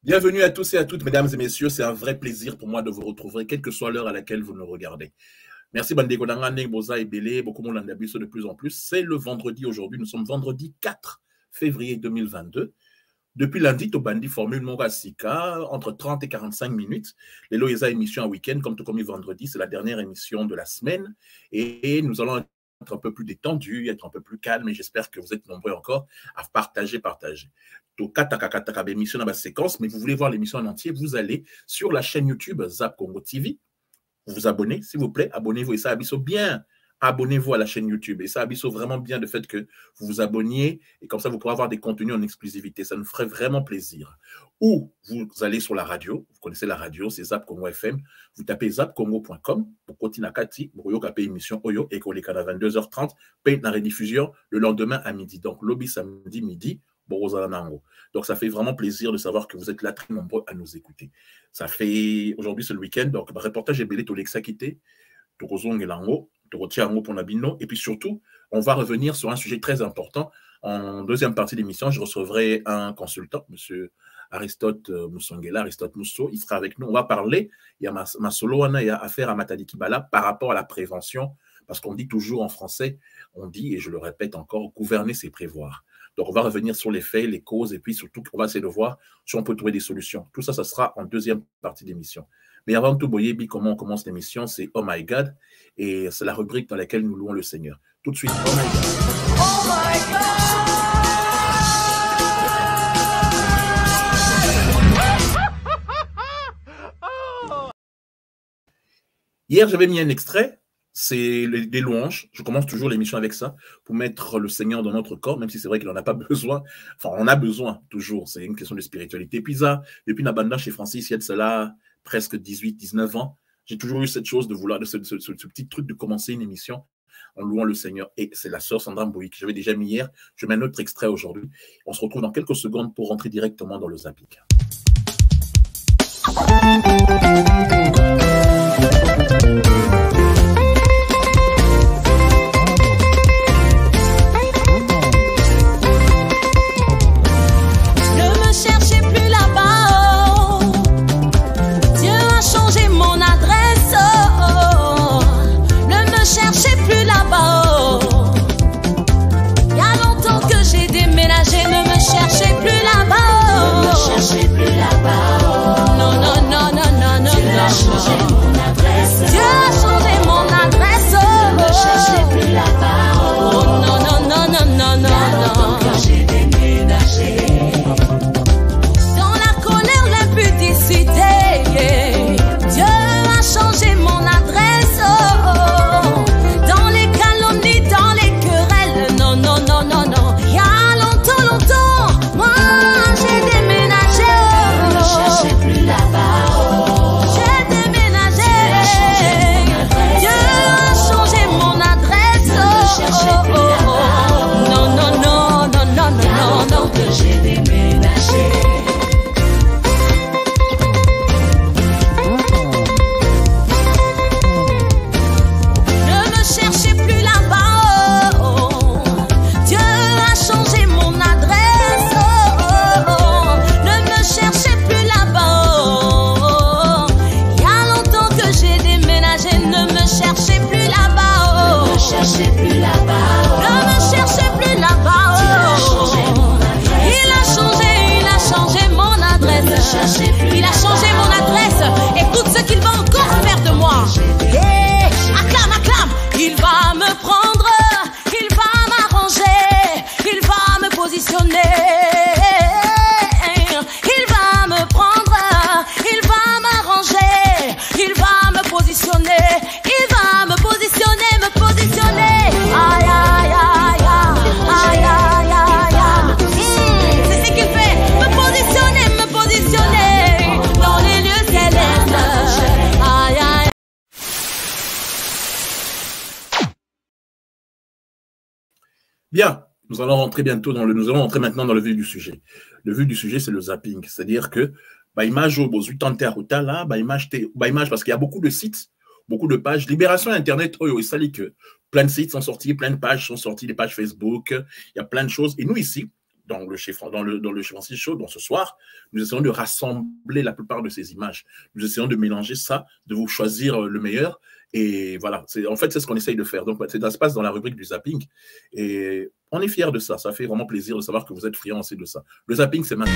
Bienvenue à tous et à toutes, mesdames et messieurs. C'est un vrai plaisir pour moi de vous retrouver, quelle que soit l'heure à laquelle vous nous regardez. Merci, Bandeko Nanga, Boza et Belé, beaucoup de monde de plus en plus. C'est le vendredi aujourd'hui. Nous sommes vendredi 4 février 2022. Depuis lundi, au Bandi Formule Morasika, entre 30 et 45 minutes. Les Loïsa émission à week-end, comme tout comme vendredi, c'est la dernière émission de la semaine. Et nous allons être un peu plus détendus, être un peu plus calmes. Et j'espère que vous êtes nombreux encore à partager. Émission dans ma séquence, mais vous voulez voir l'émission en entier, vous allez sur la chaîne YouTube Zap Congo TV. Vous vous abonnez, s'il vous plaît, abonnez-vous. Et ça abisso bien. Abonnez-vous à la chaîne YouTube. Et ça abisso vraiment bien le fait que vous vous abonniez. Et comme ça, vous pourrez avoir des contenus en exclusivité. Ça nous ferait vraiment plaisir. Ou vous allez sur la radio. Vous connaissez la radio, c'est Zap Congo FM. Vous tapez zapcongo.com pour continuer à Kati. Vous voyez émission Oyo et qu'on les canne à 22h30. Paye la rediffusion le lendemain à midi. Donc, lobby samedi midi. Donc, ça fait vraiment plaisir de savoir que vous êtes là très nombreux à nous écouter. Ça fait, aujourd'hui, c'est le week-end, donc, reportage est belé, Tolexa quitté, Torozong et Lango, Torotiango pour Nabino, et puis surtout, on va revenir sur un sujet très important. En deuxième partie de l'émission, je recevrai un consultant, monsieur Aristote Moussongela, Aristote Mousso, il sera avec nous. On va parler, il y a ma solo, il y a affaire à Matadi Kibala par rapport à la prévention, parce qu'on dit toujours en français, on dit, et je le répète encore, gouverner, c'est prévoir. Donc, on va revenir sur les faits, les causes, et puis surtout, on va essayer de voir si on peut trouver des solutions. Tout ça, ça sera en deuxième partie d'émission. Mais avant tout, Boyebi, comment on commence l'émission, c'est Oh My God, et c'est la rubrique dans laquelle nous louons le Seigneur. Tout de suite, Oh My God. Oh My God! Hier, j'avais mis un extrait. C'est des louanges. Je commence toujours l'émission avec ça, pour mettre le Seigneur dans notre corps, même si c'est vrai qu'il n'en a pas besoin. Enfin, on a besoin, toujours. C'est une question de spiritualité. Puis ça, depuis Nabanda chez Francis, il y a de cela presque 18, 19 ans, j'ai toujours eu cette chose de vouloir, ce petit truc de commencer une émission en louant le Seigneur. Et c'est la sœur Sandra Mbouy que j'avais déjà mis hier. Je mets un autre extrait aujourd'hui. On se retrouve dans quelques secondes pour rentrer directement dans le zapping. Bien, nous allons rentrer bientôt nous allons rentrer maintenant dans le vif du sujet. Le vif du sujet, c'est le zapping. C'est-à-dire que, image au 80 là, image parce qu'il y a beaucoup de sites, beaucoup de pages. Libération Internet, il s'allie que plein de sites sont sortis, plein de pages sont sorties, des pages Facebook, il y a plein de choses. Et nous ici, dans le chez Francis Show, ce soir, nous essayons de rassembler la plupart de ces images. Nous essayons de mélanger ça, de vous choisir le meilleur. Et voilà, en fait, c'est ce qu'on essaye de faire. Donc, ça se passe dans la rubrique du zapping. Et on est fiers de ça. Ça fait vraiment plaisir de savoir que vous êtes friands aussi de ça. Le zapping, c'est maintenant.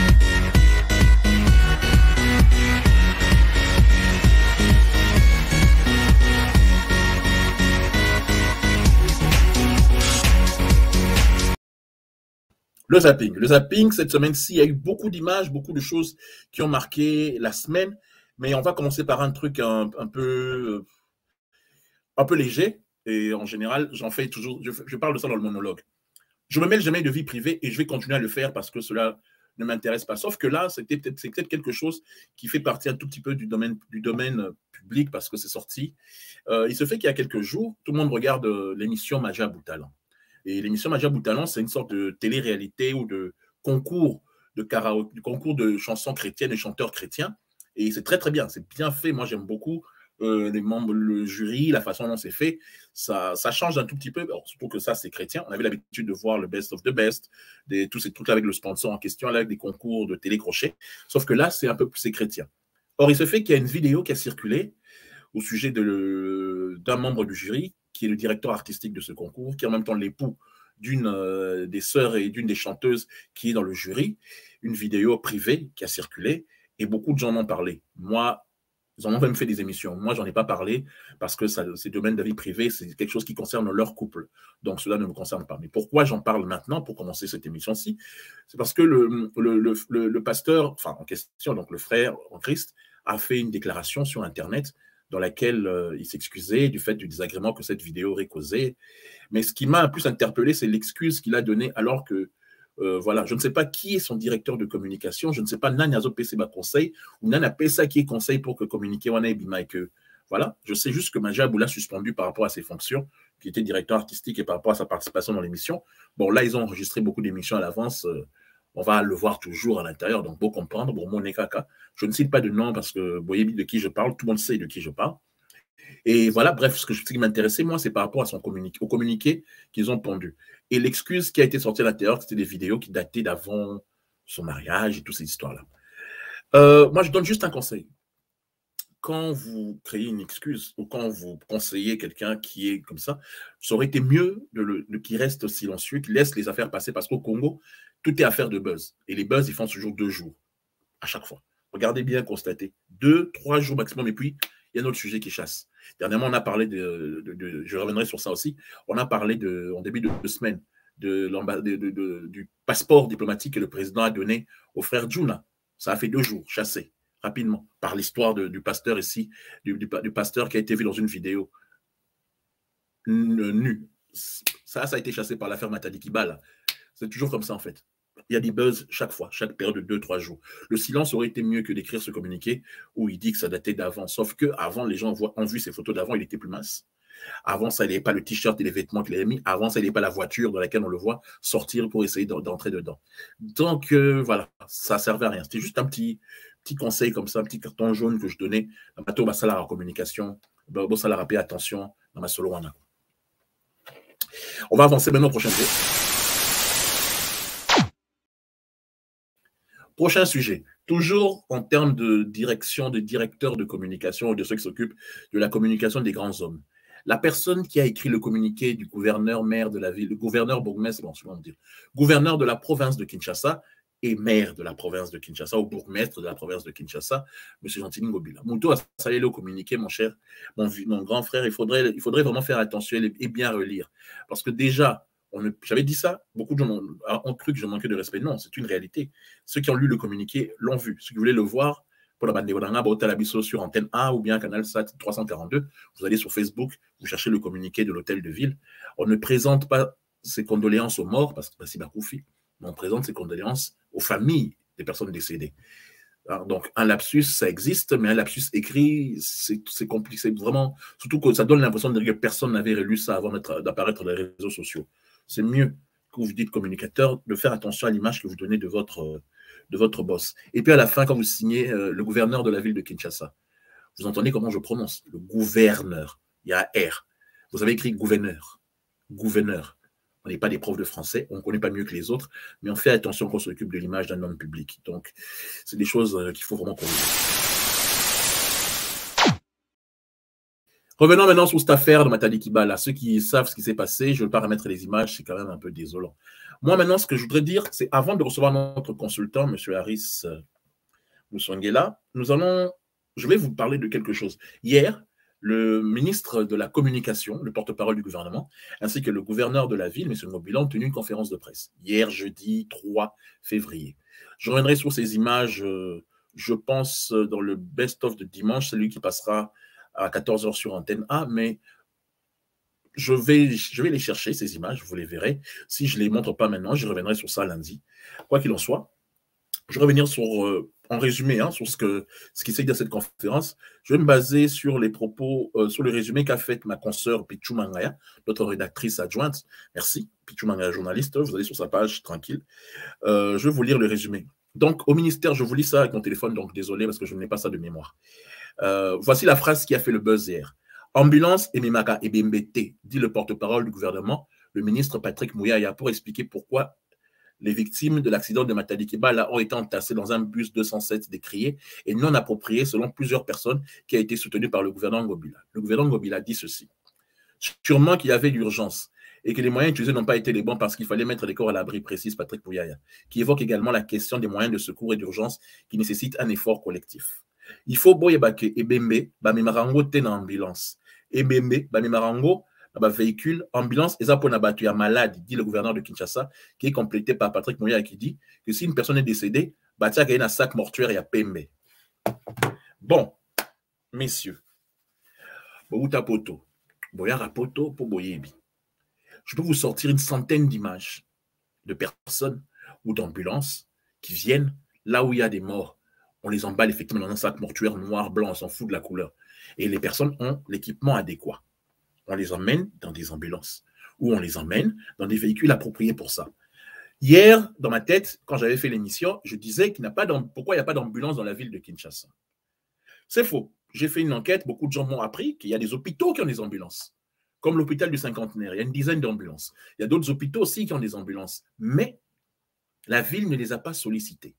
Le zapping, cette semaine-ci, il y a eu beaucoup d'images, beaucoup de choses qui ont marqué la semaine, mais on va commencer par un truc un peu léger, et en général, j'en fais toujours, je parle de ça dans le monologue. Je me mêle jamais de vie privée et je vais continuer à le faire parce que cela ne m'intéresse pas. Sauf que là, c'est peut-être quelque chose qui fait partie un tout petit peu du domaine public parce que c'est sorti. Il se fait qu'il y a quelques jours, tout le monde regarde l'émission Maja Boutalan. Et l'émission Maja Boutalan, c'est une sorte de télé-réalité ou de concours de karaoké, du concours de chansons chrétiennes et chanteurs chrétiens. Et c'est très, très bien. C'est bien fait. Moi, j'aime beaucoup les membres, le jury, la façon dont c'est fait. Ça change un tout petit peu. Alors, surtout que ça, c'est chrétien. On avait l'habitude de voir le best of the best, tous ces trucs-là avec le sponsor en question, là, avec des concours de télé-crochet. Sauf que là, c'est un peu plus chrétien. Or, il se fait qu'il y a une vidéo qui a circulé au sujet d'un membre du jury qui est le directeur artistique de ce concours, qui est en même temps l'époux d'une des sœurs et d'une des chanteuses qui est dans le jury, une vidéo privée qui a circulé, et beaucoup de gens en ont parlé. Moi, ils en ont même fait des émissions. Moi, j'en ai pas parlé parce que c'est domaine de vie privée, c'est quelque chose qui concerne leur couple. Donc, cela ne me concerne pas. Mais pourquoi j'en parle maintenant pour commencer cette émission-ci? C'est parce que le pasteur, enfin, en question, donc le frère en Christ, a fait une déclaration sur Internet dans laquelle il s'excusait du fait du désagrément que cette vidéo aurait causé. Mais ce qui m'a un peu interpellé, c'est l'excuse qu'il a donnée alors que, voilà, je ne sais pas qui est son directeur de communication, je ne sais pas Nani Azo Peseba conseil, ou Nana Pesa qui est conseil pour que communiquer Wana et Bima et que, voilà, je sais juste que Maja Boula suspendu par rapport à ses fonctions, qui était directeur artistique et par rapport à sa participation dans l'émission. Bon, là, ils ont enregistré beaucoup d'émissions à l'avance, on va le voir toujours à l'intérieur, donc pour comprendre, bon, mon Ekaka, je ne cite pas de nom parce que vous voyez de qui je parle, tout le monde sait de qui je parle. Et voilà, bref, ce qui m'intéressait, moi, c'est par rapport à au communiqué qu'ils ont pondu. Et l'excuse qui a été sortie à l'intérieur, c'était des vidéos qui dataient d'avant son mariage et toutes ces histoires-là. Moi, je donne juste un conseil. Quand vous créez une excuse ou quand vous conseillez quelqu'un qui est comme ça aurait été mieux qu'il reste silencieux, qu'il laisse les affaires passer parce qu'au Congo, tout est affaire de buzz. Et les buzz, ils font toujours 2 jours à chaque fois. Regardez bien, constatez. 2, 3 jours maximum. Et puis, il y a un autre sujet qui chasse. Dernièrement, on a parlé je reviendrai sur ça aussi, on a parlé en début de semaine du passeport diplomatique que le président a donné au frère Djouna. Ça a fait 2 jours, chassé, rapidement, par l'histoire du pasteur ici, du pasteur qui a été vu dans une vidéo nu. Ça a été chassé par l'affaire Matadi Kibala. C'est toujours comme ça, en fait. Il y a des buzz chaque fois, chaque période de 2-3 jours. Le silence aurait été mieux que d'écrire ce communiqué où il dit que ça datait d'avant. Sauf qu'avant, les gens ont vu ces photos d'avant, il était plus mince. Avant, ça n'avait pas le t-shirt et les vêtements qu'il avait mis. Avant, ça n'avait pas la voiture dans laquelle on le voit sortir pour essayer d'entrer dedans. Donc, voilà, ça ne servait à rien. C'était juste un petit conseil comme ça, un petit carton jaune que je donnais. Bateau, Bassalara en communication. Bassalara, paix, attention, dans ma solo wana. On va avancer maintenant au prochain sujet. Prochain sujet. Toujours en termes de direction, de directeur de communication ou de ceux qui s'occupent de la communication des grands hommes. La personne qui a écrit le communiqué du gouverneur, maire de la ville, le gouverneur bourgmestre, bon, gouverneur de la province de Kinshasa et maire de la province de Kinshasa, ou bourgmestre de la province de Kinshasa, M. Gentini Ngobila. Mouto a salé le communiqué, mon cher, mon grand frère, il faudrait vraiment faire attention et bien relire. Parce que déjà, j'avais dit ça, beaucoup de gens ont cru que je manquais de respect. Non, c'est une réalité. Ceux qui ont lu le communiqué l'ont vu. Ceux qui voulaient le voir, pour la bande sur Antenne A ou bien Canal Sat 342, vous allez sur Facebook, vous cherchez le communiqué de l'hôtel de ville. On ne présente pas ses condoléances aux morts, parce que c'est Bakoufi, mais on présente ses condoléances aux familles des personnes décédées. Alors, donc, un lapsus, ça existe, mais un lapsus écrit, c'est compliqué. C'est vraiment, surtout que ça donne l'impression de dire que personne n'avait relu ça avant d'apparaître dans les réseaux sociaux. C'est mieux que vous dites communicateur de faire attention à l'image que vous donnez de votre boss. Et puis à la fin, quand vous signez le gouverneur de la ville de Kinshasa, vous entendez comment je prononce? Le gouverneur. Il y a R. Vous avez écrit gouverneur. Gouverneur. On n'est pas des profs de français, on ne connaît pas mieux que les autres, mais on fait attention qu'on s'occupe de l'image d'un homme public. Donc, c'est des choses qu'il faut vraiment qu'on Revenons maintenant sur cette affaire de Matadi Kibala. Ceux qui savent ce qui s'est passé, je ne veux pas remettre les images, c'est quand même un peu désolant. Moi, maintenant, ce que je voudrais dire, c'est avant de recevoir notre consultant, M. Harris Moussongela, je vais vous parler de quelque chose. Hier, le ministre de la Communication, le porte-parole du gouvernement, ainsi que le gouverneur de la ville, M. Ngobila, ont tenu une conférence de presse. Hier, jeudi 3 février. Je reviendrai sur ces images, je pense, dans le best-of de dimanche, celui qui passera à 14h sur Antenne A, mais je vais les chercher, ces images, vous les verrez. Si je ne les montre pas maintenant, je reviendrai sur ça lundi. Quoi qu'il en soit, je vais revenir sur, en résumé, sur ce qui s'est dit dans cette conférence. Je vais me baser sur les propos, sur le résumé qu'a fait ma consoeur Pichou Mangaya, notre rédactrice adjointe. Merci, Pichou Mangaya, journaliste. Vous allez sur sa page, tranquille. Je vais vous lire le résumé. Donc, au ministère, je vous lis ça avec mon téléphone, donc désolé parce que je n'ai pas ça de mémoire. Voici la phrase qui a fait le buzz hier. Ambulance et Mimaka et BMBT, dit le porte-parole du gouvernement, le ministre Patrick Mouyaya, pour expliquer pourquoi les victimes de l'accident de Matadi Kibala ont été entassées dans un bus 207 décrié et non approprié selon plusieurs personnes qui a été soutenu par le gouvernement Ngobila. Le gouvernement Ngobila dit ceci. Sûrement qu'il y avait l'urgence et que les moyens utilisés n'ont pas été les bons parce qu'il fallait mettre les corps à l'abri, précise Patrick Mouyaya, qui évoque également la question des moyens de secours et d'urgence qui nécessitent un effort collectif. Il faut boyebake et bembe, bamimarango te na ambulance. Et bembe, bamimarango, ba véhicule, ambulance, et ça pour n'abattre un malade, dit le gouverneur de Kinshasa, qui est complété par Patrick Mouyaya qui dit que si une personne est décédée, batia gagne un sac mortuaire et à pembe. Bon, messieurs, Bouta Poto, Boyara Poto pour Boyebi. Je peux vous sortir une centaine d'images de personnes ou d'ambulances qui viennent là où il y a des morts. On les emballe effectivement dans un sac mortuaire noir, blanc, on s'en fout de la couleur. Et les personnes ont l'équipement adéquat. On les emmène dans des ambulances ou on les emmène dans des véhicules appropriés pour ça. Hier, dans ma tête, quand j'avais fait l'émission, je disais qu'il n'y a pas pourquoi il n'y a pas d'ambulance dans la ville de Kinshasa. C'est faux. J'ai fait une enquête, beaucoup de gens m'ont appris qu'il y a des hôpitaux qui ont des ambulances, comme l'hôpital du Cinquantenaire. Il y a une dizaine d'ambulances. Il y a d'autres hôpitaux aussi qui ont des ambulances. Mais la ville ne les a pas sollicités.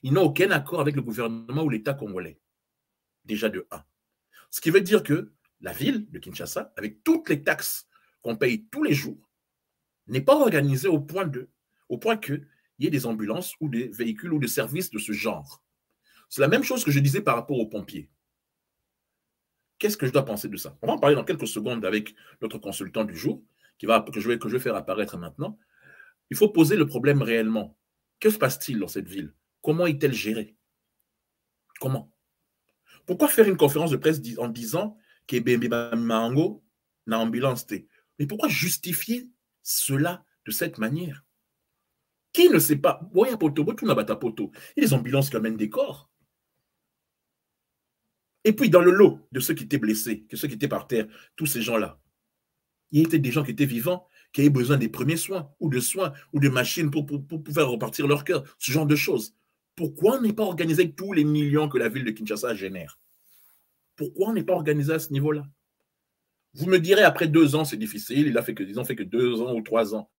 Ils n'ont aucun accord avec le gouvernement ou l'État congolais. Déjà de 1. Ce qui veut dire que la ville de Kinshasa, avec toutes les taxes qu'on paye tous les jours, n'est pas organisée au point qu'il y ait des ambulances ou des véhicules ou des services de ce genre. C'est la même chose que je disais par rapport aux pompiers. Qu'est-ce que je dois penser de ça? On va en parler dans quelques secondes avec notre consultant du jour, que je vais faire apparaître maintenant. Il faut poser le problème réellement. Que se passe-t-il dans cette ville? Comment est-elle gérée? Comment? Pourquoi faire une conférence de presse en disant que Mango n'a ambulance? Mais pourquoi justifier cela de cette manière? Qui ne sait pas? Il y a des ambulances qui amènent des corps. Et puis, dans le lot de ceux qui étaient blessés, de ceux qui étaient par terre, tous ces gens-là, il y avait des gens qui étaient vivants, qui avaient besoin des premiers soins, ou de machines pour pouvoir repartir leur cœur, ce genre de choses. Pourquoi on n'est pas organisé avec tous les millions que la ville de Kinshasa génère? Pourquoi on n'est pas organisé à ce niveau-là? Vous me direz, après 2 ans, c'est difficile, ils ont fait que 2 ans ou 3 ans.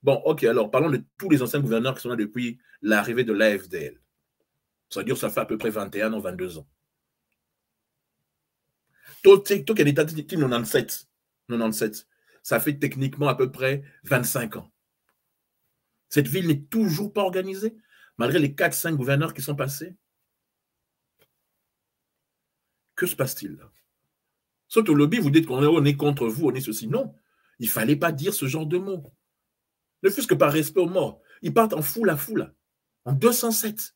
Bon, ok, alors parlons de tous les anciens gouverneurs qui sont là depuis l'arrivée de l'AFDL. C'est-à-dire ça fait à peu près 21 ou 22 ans. Tout qui est l'état de 97, ça fait techniquement à peu près 25 ans. Cette ville n'est toujours pas organisée, malgré les 4-5 gouverneurs qui sont passés. Que se passe-t-il là? Sauf au lobby, vous dites qu'on est contre vous, on est ceci. Non, il ne fallait pas dire ce genre de mots. Ne fût-ce que par respect aux morts. Ils partent en foule à foule, en 207.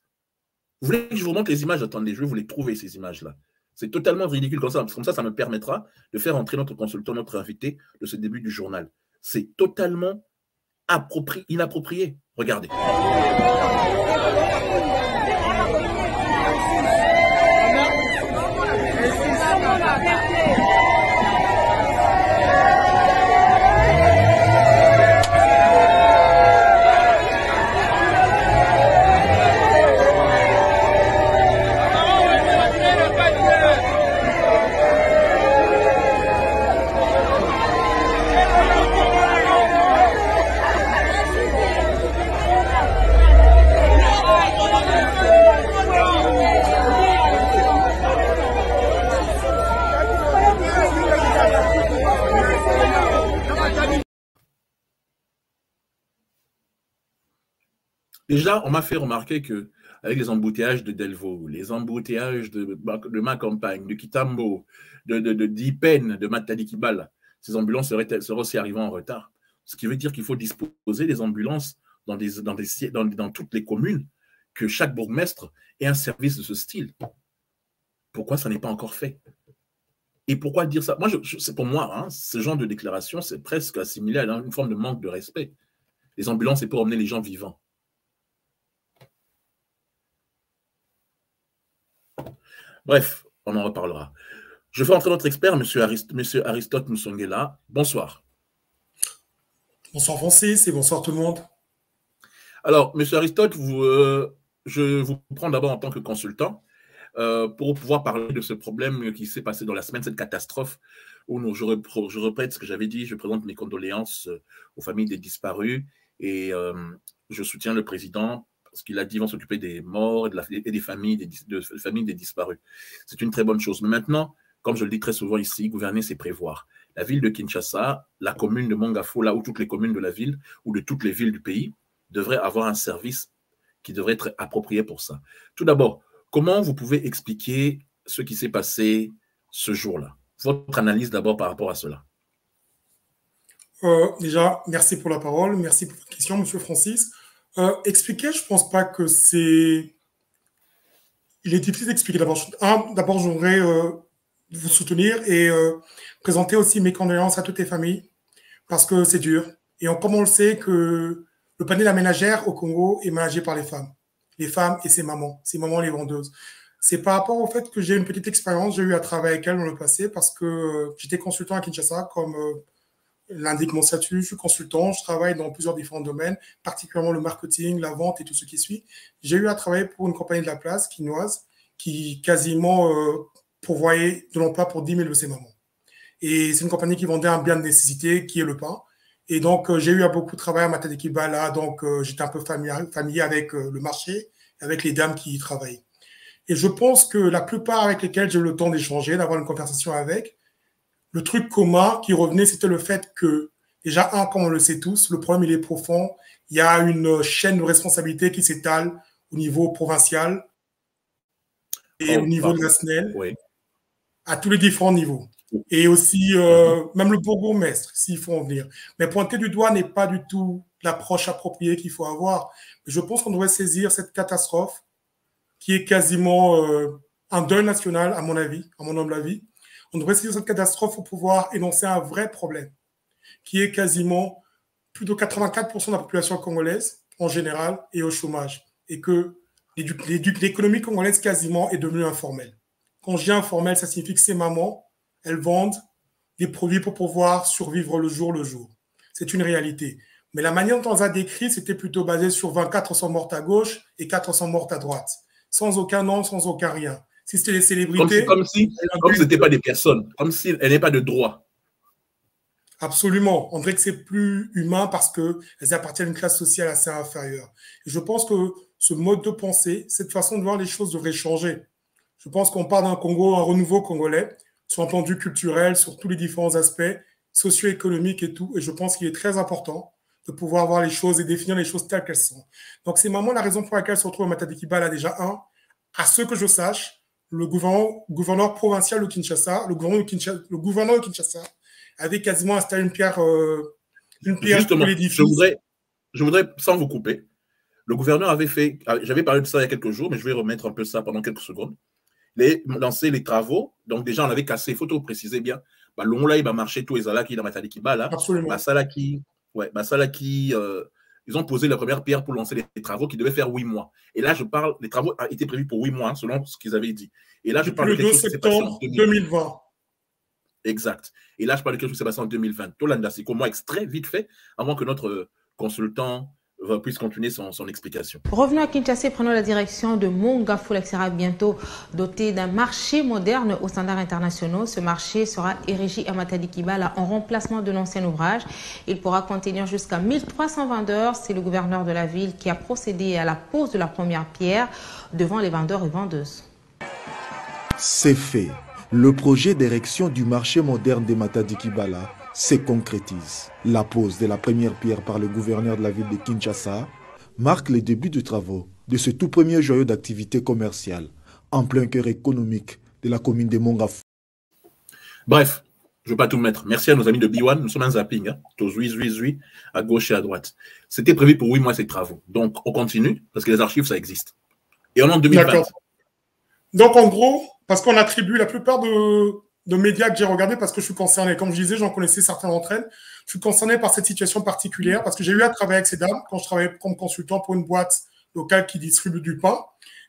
Vous voulez que je vous montre les images? Attendez, je vais vous les trouver, ces images-là. C'est totalement ridicule comme ça. Comme ça me permettra de faire entrer notre consultant, notre invité de ce début du journal. C'est totalement inapproprié. Regardez. Déjà, on m'a fait remarquer que avec les embouteillages de Delvaux, les embouteillages de ma campagne, de Kitambo, d'Ipen, de Matadi-Kibala, ces ambulances seraient aussi arrivées en retard. Ce qui veut dire qu'il faut disposer des ambulances dans toutes les communes, que chaque bourgmestre ait un service de ce style. Pourquoi ça n'est pas encore fait? Et pourquoi dire ça? Moi, c'est pour moi, hein, ce genre de déclaration, c'est presque assimilé à une forme de manque de respect. Les ambulances, c'est pour emmener les gens vivants. Bref, on en reparlera. Je fais entrer notre expert, monsieur Aristote Moussongela. Bonsoir. Bonsoir Francis et bonsoir tout le monde. Alors, monsieur Aristote, je vous prends d'abord en tant que consultant pour pouvoir parler de ce problème qui s'est passé dans la semaine, cette catastrophe où je répète ce que j'avais dit, je présente mes condoléances aux familles des disparus et je soutiens le président parce qu'il a dit qu'ils vont s'occuper des morts et des familles des disparus. C'est une très bonne chose. Mais maintenant, comme je le dis très souvent ici, gouverner, c'est prévoir. La ville de Kinshasa, la commune de Mongafo, là où toutes les communes de la ville ou de toutes les villes du pays devraient avoir un service qui devrait être approprié pour ça. Tout d'abord, comment vous pouvez expliquer ce qui s'est passé ce jour-là? Votre analyse d'abord par rapport à cela. Déjà, merci pour la parole, merci pour votre question, monsieur Francis. Expliquer, je ne pense pas que c'est... Il est difficile d'expliquer. D'abord, j'aimerais vous soutenir et présenter aussi mes condoléances à toutes les familles, parce que c'est dur. Et comme on le sait, que le panel aménagère au Congo est managé par les femmes et ses mamans les vendeuses. C'est par rapport au fait que j'ai une petite expérience, j'ai eu à travailler avec elles dans le passé, parce que j'étais consultant à Kinshasa, comme l'indique mon statut, je suis consultant, je travaille dans plusieurs différents domaines, particulièrement le marketing, la vente et tout ce qui suit. J'ai eu à travailler pour une compagnie de la place, quinoise, qui quasiment pourvoyait de l'emploi pour 10 000 de ses mamans. Et c'est une compagnie qui vendait un bien de nécessité, qui est le pain. Et donc, j'ai eu à beaucoup travailler à Matadi-Kibala, donc j'étais un peu familier avec le marché, avec les dames qui y travaillaient. Et je pense que la plupart avec lesquelles j'ai eu le temps d'échanger, d'avoir une conversation avec, le truc commun qui revenait, c'était le fait que, déjà, comme on le sait tous, le problème, il est profond. Il y a une chaîne de responsabilité qui s'étale au niveau provincial et au niveau national, oui, à tous les différents niveaux. Et aussi, même le bourgmestre, s'il faut en venir. Mais pointer du doigt n'est pas du tout l'approche appropriée qu'il faut avoir. Je pense qu'on devrait saisir cette catastrophe qui est quasiment un deuil national, à mon avis, à mon humble avis. On devrait saisir cette catastrophe pour pouvoir énoncer un vrai problème, qui est quasiment plus de 84% de la population congolaise, en général, est au chômage. Et que l'économie congolaise, quasiment, est devenue informelle. Quand je dis informelle, ça signifie que ces mamans, elles vendent des produits pour pouvoir survivre le jour. C'est une réalité. Mais la manière dont on a décrit, c'était plutôt basé sur 24 sont mortes à gauche et 4 sont mortes à droite. Sans aucun nom, sans aucun rien. Si c'était les célébrités... Comme si ce n'étaient pas des personnes, comme si elles n'avaient pas de droit. Absolument. On dirait que c'est plus humain parce qu'elles appartiennent à une classe sociale assez inférieure. Et je pense que ce mode de pensée, cette façon de voir les choses devrait changer. Je pense qu'on parle d'un Congo, un renouveau congolais, sur un plan de vue culturel, sur tous les différents aspects, socio-économiques et tout. Et je pense qu'il est très important de pouvoir voir les choses et définir les choses telles qu'elles sont. Donc, c'est vraiment la raison pour laquelle se retrouve à Matadi-Kibala, déjà, à ce que je sache, le gouverneur provincial de Kinshasa, le gouverneur de Kinshasa avait quasiment installé une pierre Justement, pour l'édifice. Je voudrais, sans vous couper, le gouverneur avait fait, j'avais parlé de ça il y a quelques jours, mais je vais remettre un peu ça pendant quelques secondes. Lancer les travaux, donc déjà on avait cassé, il faut tout préciser bien, l'ongla il va marcher tout les alaki dans Matadi-Kibala, ils ont posé la première pierre pour lancer les travaux qui devaient faire 8 mois. Et là, je parle, les travaux étaient prévus pour 8 mois, selon ce qu'ils avaient dit. Et là, je parle de quelque chose qui s'est passé en 2020. Exact. Et là, je parle de quelque chose qui s'est passé en 2020. Tolanda, c'est comment extrait, vite fait, avant que notre consultant puisse continuer son explication. Revenons à Kinshasa, prenons la direction de Mongafo, qui sera bientôt doté d'un marché moderne aux standards internationaux. Ce marché sera érigé à Matadi-Kibala en remplacement de l'ancien ouvrage. Il pourra contenir jusqu'à 1300 vendeurs. C'est le gouverneur de la ville qui a procédé à la pose de la première pierre devant les vendeurs et vendeuses. C'est fait. Le projet d'érection du marché moderne de Matadi-Kibala se concrétise. La pose de la première pierre par le gouverneur de la ville de Kinshasa marque le début des travaux de ce tout premier joyau d'activité commerciale en plein cœur économique de la commune de Mongafou. Bref, je ne vais pas tout mettre. Merci à nos amis de B1. Nous sommes en zapping. Hein. Zui, à gauche et à droite. C'était prévu pour 8 mois ces travaux. Donc, on continue parce que les archives, ça existe. Et on est en 2020. Donc, en gros, parce qu'on attribue la plupart de médias que j'ai regardés, parce que je suis concerné. Comme je disais, j'en connaissais certains d'entre elles. Je suis concerné par cette situation particulière parce que j'ai eu à travailler avec ces dames quand je travaillais comme consultant pour une boîte locale qui distribue du pain.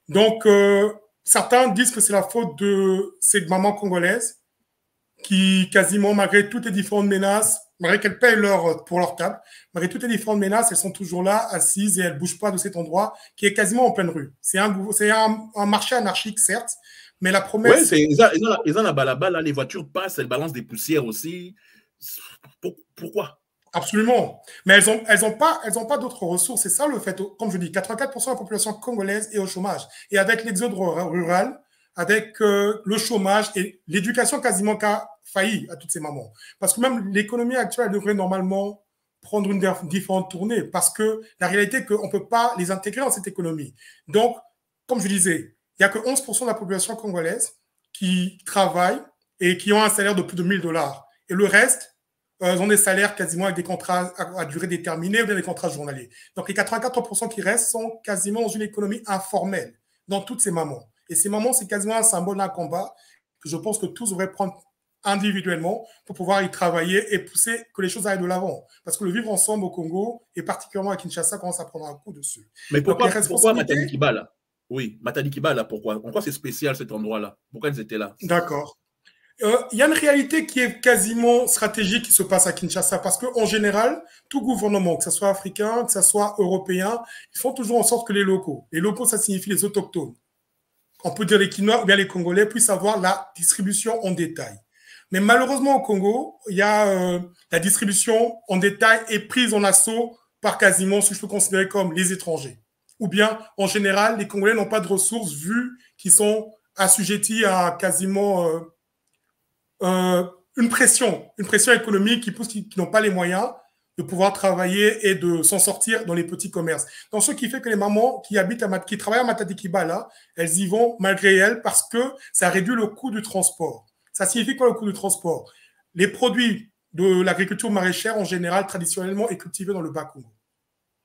Donc, certains disent que c'est la faute de ces mamans congolaises qui, quasiment, malgré toutes les différentes menaces, malgré qu'elles payent pour leur table, malgré toutes les différentes menaces, elles sont toujours là, assises, et elles ne bougent pas de cet endroit qui est quasiment en pleine rue. C'est un marché anarchique, certes, mais la promesse... Oui, ils ont la balaba, là, les voitures passent, elles balancent des poussières aussi. Pourquoi? Absolument. Mais elles ont pas d'autres ressources. C'est ça le fait. Comme je dis, 84% de la population congolaise est au chômage. Et avec l'exode rural, avec le chômage et l'éducation quasiment qu'a failli à toutes ces mamans. Parce que même l'économie actuelle devrait normalement prendre une différente tournée parce que la réalité est qu'on ne peut pas les intégrer dans cette économie. Donc, comme je disais, il n'y a que 11% de la population congolaise qui travaille et qui ont un salaire de plus de 1 000 $. Et le reste, ils ont des salaires quasiment avec des contrats à durée déterminée ou des contrats journaliers. Donc, les 84% qui restent sont quasiment dans une économie informelle dans toutes ces mamans. Et ces mamans, c'est quasiment un symbole d'un combat que je pense que tous devraient prendre individuellement pour pouvoir y travailler et pousser que les choses aillent de l'avant. Parce que le vivre ensemble au Congo, et particulièrement à Kinshasa, commence à prendre un coup dessus. Mais pourquoi Matadi Kibala? Oui, Matadi Kibala, pourquoi? En quoi c'est spécial cet endroit-là? Pourquoi ils étaient là? D'accord. Il y a une réalité qui est quasiment stratégique qui se passe à Kinshasa parce qu'en général, tout gouvernement, que ce soit africain, que ce soit européen, ils font toujours en sorte que les locaux, ça signifie les autochtones, on peut dire les Quinois ou bien les Congolais, puissent avoir la distribution en détail. Mais malheureusement au Congo, il y a la distribution en détail est prise en assaut par quasiment ce que je peux considérer comme les étrangers. Ou bien, en général, les Congolais n'ont pas de ressources vu qu'ils sont assujettis à quasiment... une pression économique qui pousse qui n'ont pas les moyens de pouvoir travailler et de s'en sortir dans les petits commerces. Donc, ce qui fait que les mamans qui travaillent à Matadi Kibala, elles y vont malgré elles parce que ça réduit le coût du transport. Ça signifie quoi le coût du transport? Les produits de l'agriculture maraîchère, en général, traditionnellement, est cultivé dans le Bas-Congo.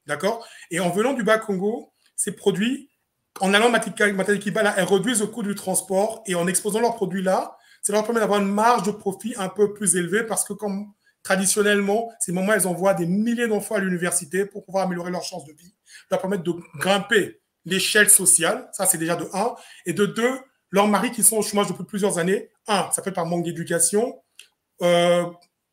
D'accord? Et en venant du Bas-Congo, ces produits, en allant à Matadi Kibala, elles réduisent le coût du transport et en exposant leurs produits là, ça leur permet d'avoir une marge de profit un peu plus élevée parce que comme traditionnellement, ces mamans, elles envoient des milliers d'enfants à l'université pour pouvoir améliorer leurs chances de vie, leur permettre de grimper l'échelle sociale, ça c'est déjà de 1, et de 2, leurs maris qui sont au chômage depuis plusieurs années, 1, ça fait par manque d'éducation,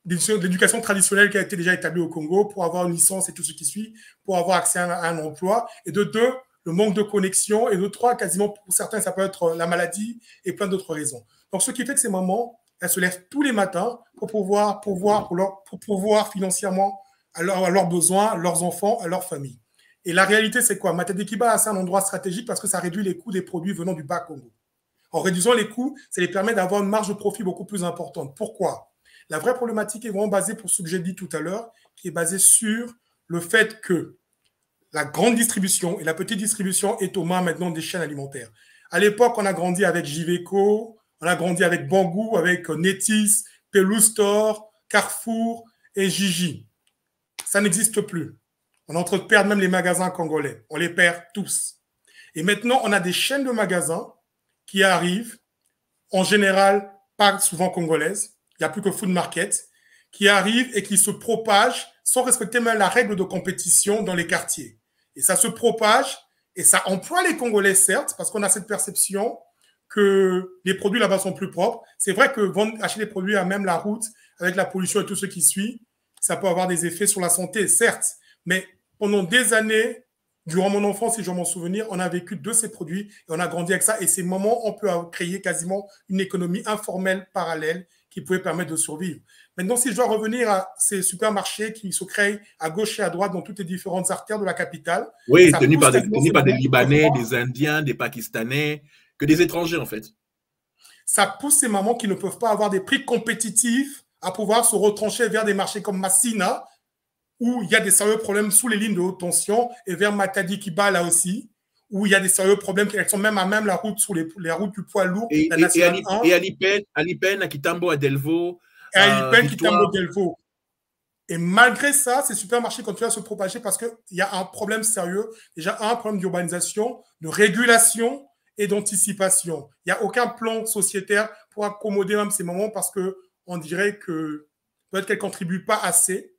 l'éducation traditionnelle qui a été déjà établie au Congo pour avoir une licence et tout ce qui suit, pour avoir accès à un emploi, et de 2, le manque de connexion, et de 3, quasiment pour certains, ça peut être la maladie et plein d'autres raisons. Donc, ce qui fait que ces mamans, elles se lèvent tous les matins pour pouvoir financièrement à leurs besoins, leurs enfants, à leur famille. Et la réalité, c'est quoi? Matadi Kibala, c'est un endroit stratégique parce que ça réduit les coûts des produits venant du Bas-Congo. En réduisant les coûts, ça les permet d'avoir une marge de profit beaucoup plus importante. Pourquoi? La vraie problématique est vraiment basée pour ce que j'ai dit tout à l'heure, qui est basée sur le fait que la grande distribution et la petite distribution est aux mains maintenant des chaînes alimentaires. À l'époque, on a grandi avec Jiveco, on a grandi avec Bangou, avec Netis, Pelou Store, Carrefour et Gigi. Ça n'existe plus. On est en train de perdre même les magasins congolais. On les perd tous. Et maintenant, on a des chaînes de magasins qui arrivent, en général, pas souvent congolaises. Il n'y a plus que Food Market, qui arrivent et qui se propagent sans respecter même la règle de compétition dans les quartiers. Et ça se propage et ça emploie les Congolais, certes, parce qu'on a cette perception que les produits là-bas sont plus propres. C'est vrai que acheter des produits à même la route, avec la pollution et tout ce qui suit, ça peut avoir des effets sur la santé, certes. Mais pendant des années, durant mon enfance, si je m'en souvenir, on a vécu de ces produits et on a grandi avec ça. Et ces moments, on peut créer quasiment une économie informelle parallèle qui pouvait permettre de survivre. Maintenant, si je dois revenir à ces supermarchés qui se créent à gauche et à droite dans toutes les différentes artères de la capitale. Oui, tenus par des Libanais, des Indiens, des Pakistanais, que des étrangers, en fait. Ça pousse ces mamans qui ne peuvent pas avoir des prix compétitifs à pouvoir se retrancher vers des marchés comme Massina, où il y a des sérieux problèmes sous les lignes de haute tension, et vers Matadi-Kiba, là aussi, où il y a des sérieux problèmes qui sont même à même la route sur les routes du poids lourd, la nationale 1. Et à Lipen, à Kitambo, à Delvaux, et à Lipen, Kitambo, Delvaux. Et malgré ça, ces supermarchés continuent à se propager parce qu'il y a un problème sérieux. Déjà, un problème d'urbanisation, de régulation et d'anticipation. Il n'y a aucun plan sociétaire pour accommoder même ces moments parce qu'on dirait que peut-être qu'elles ne contribuent pas assez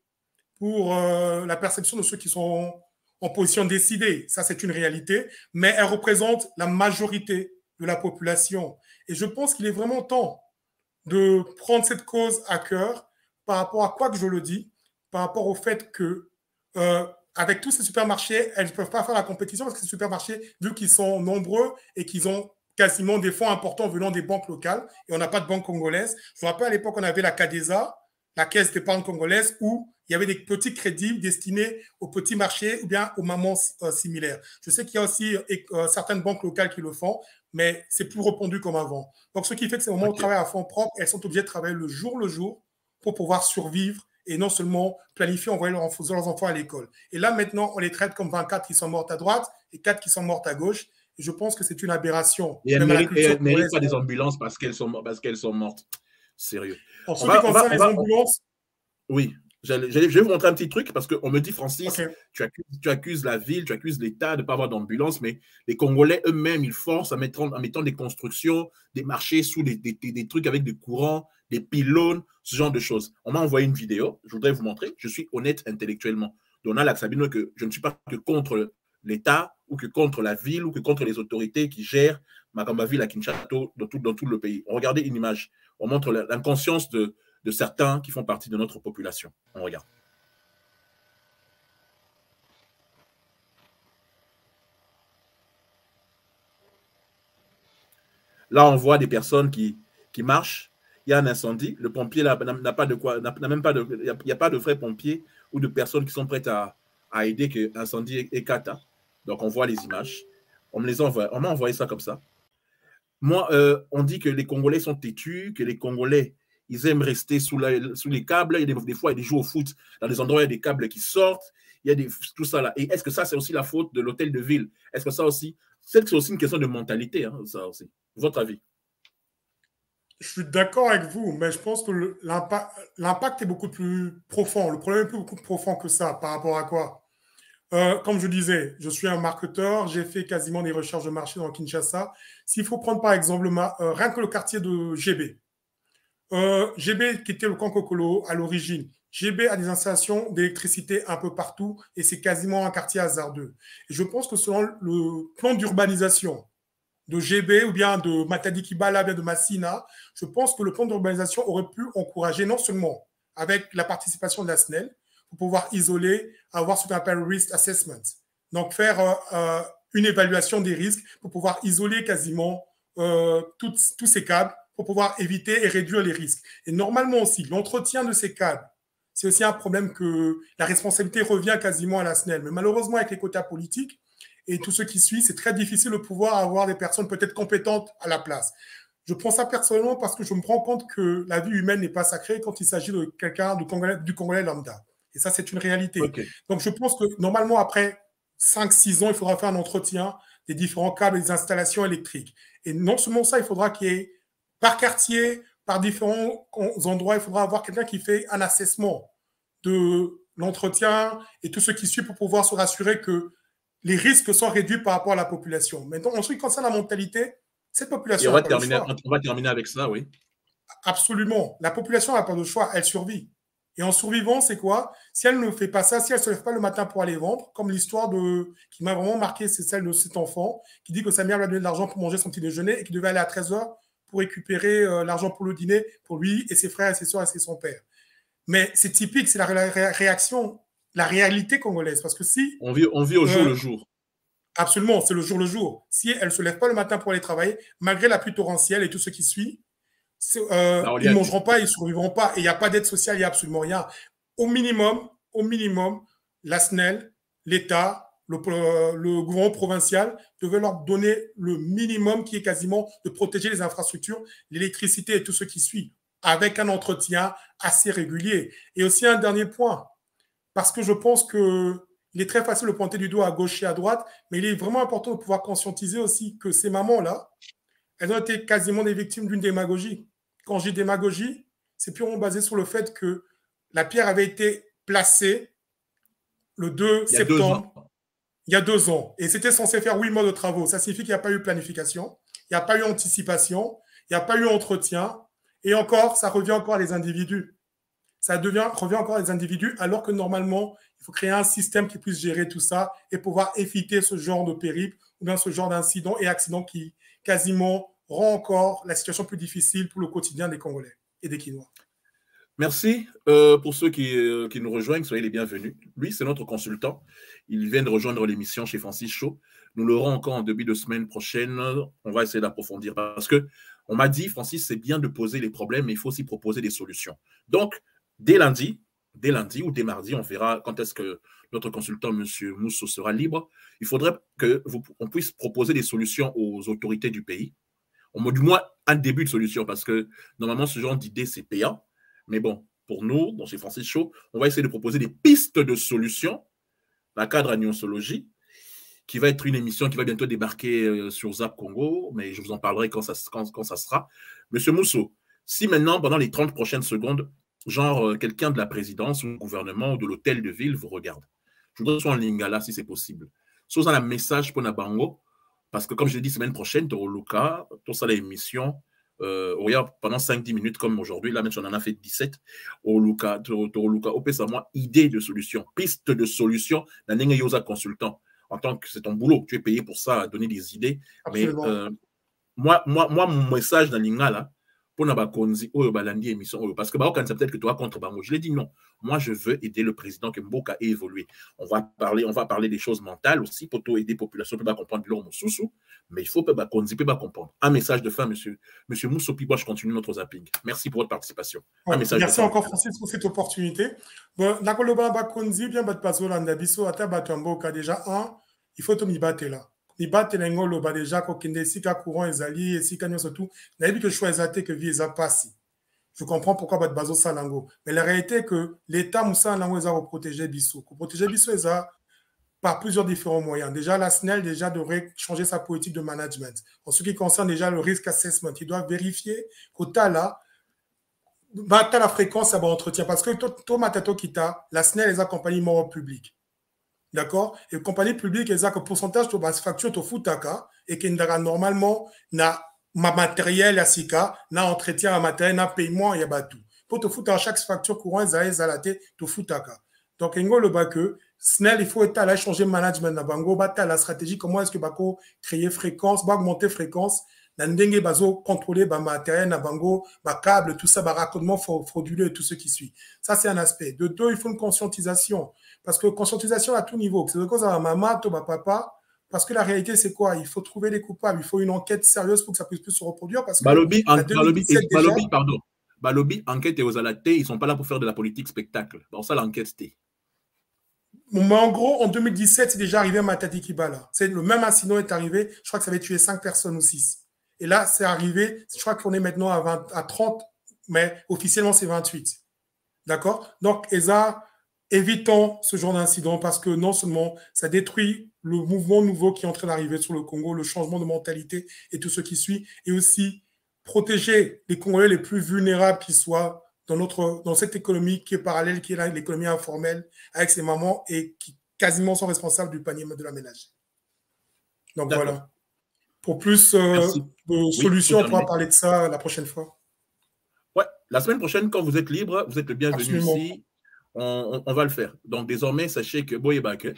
pour la perception de ceux qui sont en position de décider. Ça, c'est une réalité, mais elles représentent la majorité de la population. Et je pense qu'il est vraiment temps de prendre cette cause à cœur par rapport à quoi que je le dis, par rapport au fait que avec tous ces supermarchés, elles ne peuvent pas faire la compétition parce que ces supermarchés, vu qu'ils sont nombreux et qu'ils ont quasiment des fonds importants venant des banques locales, et on n'a pas de banque congolaise. Je me rappelle à l'époque, on avait la CADESA, la Caisse d'épargne congolaise, où il y avait des petits crédits destinés aux petits marchés ou bien aux mamans similaires. Je sais qu'il y a aussi certaines banques locales qui le font, mais c'est plus répandu comme avant. Donc, ce qui fait que ces moments où on travaille à fonds propres, elles sont obligées de travailler le jour pour pouvoir survivre et non seulement planifier, envoyer leurs enfants à l'école. Et là, maintenant, on les traite comme 24 qui sont mortes à droite et 4 qui sont mortes à gauche. Et je pense que c'est une aberration. Et elles ne méritent pas des ambulances parce qu'elles sont mortes. Sérieux. En ce qui concerne les ambulances... Oui. Je vais vous montrer un petit truc parce qu'on me dit, Francis, tu accuses la ville, tu accuses l'État de ne pas avoir d'ambulance, mais les Congolais eux-mêmes, ils forcent en mettant des constructions, des marchés sous des trucs avec des courants, des pylônes, ce genre de choses. On m'a envoyé une vidéo, je voudrais vous montrer, je suis honnête intellectuellement. Donald Sabino, que je ne suis pas que contre l'État ou que contre la ville ou que contre les autorités qui gèrent Makamba ville à Kinshasa dans tout le pays. Regardez une image, on montre l'inconscience de certains qui font partie de notre population. On regarde. Là, on voit des personnes qui marchent. Il y a un incendie. Le pompier n'a pas de quoi, n'a même pas de, il n'y a pas de vrais pompiers ou de personnes qui sont prêtes à aider que l'incendie est cata. Donc, on voit les images. On m'a envoyé ça comme ça. Moi, on dit que les Congolais sont têtus, que les Congolais ils aiment rester sous les câbles. Il y a des fois, ils jouent au foot dans des endroits où il y a des câbles qui sortent. Il y a tout ça là. Et est-ce que ça, c'est aussi la faute de l'hôtel de ville? Est-ce que ça aussi, c'est aussi une question de mentalité, hein, ça aussi. Votre avis? Je suis d'accord avec vous, mais je pense que l'impact est beaucoup plus profond. Le problème est beaucoup plus profond que ça. Par rapport à quoi? Comme je disais, je suis un marketeur. J'ai fait quasiment des recherches de marché dans Kinshasa. S'il faut prendre par exemple rien que le quartier de GB. GB qui était le Kankokolo à l'origine. GB a des installations d'électricité un peu partout et c'est quasiment un quartier hasardeux. Et je pense que selon le plan d'urbanisation de GB ou bien de Matadi Kibala, bien de Massina, je pense que le plan d'urbanisation aurait pu encourager non seulement avec la participation de la SNEL pour pouvoir isoler, avoir ce qu'on appelle risk assessment. Donc faire une évaluation des risques pour pouvoir isoler quasiment tous ces câbles pour pouvoir éviter et réduire les risques. Et normalement aussi, l'entretien de ces câbles, c'est aussi un problème que la responsabilité revient quasiment à la SNEL. Mais malheureusement, avec les quotas politiques et tout ce qui suit, c'est très difficile de pouvoir avoir des personnes peut-être compétentes à la place. Je prends ça personnellement parce que je me rends compte que la vie humaine n'est pas sacrée quand il s'agit de quelqu'un du Congolais lambda. Et ça, c'est une réalité. Okay. Donc, je pense que normalement, après 5-6 ans, il faudra faire un entretien des différents câbles et des installations électriques. Et non seulement ça, il faudra qu'il y ait par quartier, par différents endroits, il faudra avoir quelqu'un qui fait un assessment de l'entretien et tout ce qui suit pour pouvoir se rassurer que les risques sont réduits par rapport à la population. Maintenant, en ce qui concerne la mentalité, cette population n'a pas de choix. On va terminer avec ça, oui. Absolument. La population n'a pas de choix, elle survit. Et en survivant, c'est quoi? Si elle ne fait pas ça, si elle ne se lève pas le matin pour aller vendre, comme l'histoire qui m'a vraiment marqué, c'est celle de cet enfant qui dit que sa mère lui a donné de l'argent pour manger son petit déjeuner et qu'il devait aller à 13h pour récupérer l'argent pour le dîner pour lui et ses frères et ses soeurs et son père. Mais c'est typique, c'est la réaction, la réalité congolaise. Parce que si... On vit au jour le jour. Absolument, c'est le jour le jour. Si elle ne se lève pas le matin pour aller travailler, malgré la pluie torrentielle et tout ce qui suit, ils ne mangeront pas, ils ne survivront pas. Et il n'y a pas d'aide sociale, il n'y a absolument rien. Au minimum, la SNEL, l'État, le gouvernement provincial devait leur donner le minimum qui est quasiment de protéger les infrastructures, l'électricité et tout ce qui suit, avec un entretien assez régulier. Et aussi un dernier point, parce que je pense qu'il est très facile de pointer du doigt à gauche et à droite, mais il est vraiment important de pouvoir conscientiser aussi que ces mamans-là, elles ont été quasiment des victimes d'une démagogie. Quand je dis démagogie, c'est purement basé sur le fait que la pierre avait été placée le 2 septembre, il y a 2 ans. Et c'était censé faire 8 mois de travaux. Ça signifie qu'il n'y a pas eu planification, il n'y a pas eu anticipation, il n'y a pas eu entretien. Et encore, ça revient encore à les individus. Revient encore à les individus, alors que normalement, il faut créer un système qui puisse gérer tout ça et pouvoir éviter ce genre de périple ou bien ce genre d'incidents et accidents qui quasiment rend encore la situation plus difficile pour le quotidien des Congolais et des Quinois. Merci pour ceux qui nous rejoignent, soyez les bienvenus. Lui, c'est notre consultant. Il vient de rejoindre l'émission chez Francis Chaud. Nous l'aurons encore en début de semaine prochaine. On va essayer d'approfondir parce que on m'a dit, Francis, c'est bien de poser les problèmes, mais il faut aussi proposer des solutions. Donc, dès lundi ou dès mardi, on verra quand est-ce que notre consultant, M. Mousso, sera libre. Il faudrait qu'on puisse proposer des solutions aux autorités du pays. Du moins, un début de solution parce que normalement, ce genre d'idée, c'est payant. Mais bon, pour nous, dans chez Francis Chaud, on va essayer de proposer des pistes de solutions dans le cadre Agnosologie, qui va être une émission qui va bientôt débarquer sur Zap Congo, mais je vous en parlerai quand ça sera. Monsieur Mousso, si maintenant, pendant les 30 prochaines secondes, genre quelqu'un de la présidence ou du gouvernement ou de l'hôtel de ville vous regarde, je voudrais soit en lingala si c'est possible. Soit un message pour Nabango, parce que comme je l'ai dit, semaine prochaine, tu auras Luka, tout ça, l'émission. Regarde, pendant 5-10 minutes comme aujourd'hui, là même si on en a fait 17, au Luka, au moi, idée de solution, piste de solution, dans Yosa consultant. En tant que c'est ton boulot, tu es payé pour ça, à donner des idées. Absolument. Mais moi, mon message dans l'Ingala, pour Nabakonzi, émission, parce que c'est peut-être que toi contre Bango. Je l'ai dit non. Moi, je veux aider le président Mboka à évoluer. On va parler des choses mentales aussi pour aider la population à comprendre l'homme sous, mais il faut que Bakonzi puisse comprendre. Un message de fin, monsieur Mousso, puis moi, je continue notre zapping. Merci pour votre participation. Ouais, merci encore, Francis, pour cette opportunité. Nakolo Bakonzi, bien battre Landabiso, ata Batamboka, déjà, il faut te m'y battre là. Ibate l'engolo ba déjà kokende sika courant ezali et sika nyoso tout na que choix ezate que vie eza passi. Je comprends pourquoi bat bazo salango, mais la réalité est que l'état moussa lango eza pour protéger biso. Pour protéger biso eza par plusieurs différents moyens. Déjà la SNEL déjà devrait changer sa politique de management. En ce qui concerne déjà le risk assessment, il doit vérifier qu'au là bah la fréquence ça va entretien parce que to matato kita la SNEL est accompagnement public. D'accord? Et compagnie publique, ils ont un pourcentage de base facture au futaka et qui normalement na matériel à sika, na entretien à matériel, na paiement et à tout. Pour te foutre à chaque facture courant, ils ont zalaté te futaka. Donc, le bas que SNEL, il faut être à changer management na bango, bata la stratégie, comment est-ce que bako créer fréquence, augmenter fréquence, na ndenge bazo contrôler ba matériel na bango, ba câble, tout ça, ba raccordement frauduleux et tout ce qui suit. Ça, c'est un aspect. De deux, il faut une conscientisation. Parce que conscientisation à tout niveau, c'est de cause à maman, à papa, parce que la réalité, c'est quoi? Il faut trouver les coupables, il faut une enquête sérieuse pour que ça puisse plus se reproduire. Parce que Balobi, enquête et aux alatés, ils ne sont pas là pour faire de la politique spectacle. Dans ça, l'enquête, c'était. Mais en gros, en 2017, c'est déjà arrivé à Matadi Kibala. C'est le même incident est arrivé, je crois que ça avait tué 5 personnes ou 6. Et là, c'est arrivé, je crois qu'on est maintenant à 30, mais officiellement, c'est 28. D'accord? Donc, ESA, évitons ce genre d'incident parce que non seulement ça détruit le mouvement nouveau qui est en train d'arriver sur le Congo, le changement de mentalité et tout ce qui suit, et aussi protéger les Congolais les plus vulnérables qui soient dans cette économie qui est parallèle, qui est l'économie informelle, avec ces mamans et qui quasiment sont responsables du panier de la ménage. Donc voilà. Pour plus de solutions, on pourra parler de ça la prochaine fois. Ouais, la semaine prochaine, quand vous êtes libre, vous êtes le bienvenu ici. On va le faire. Donc, désormais, sachez que Boyebake,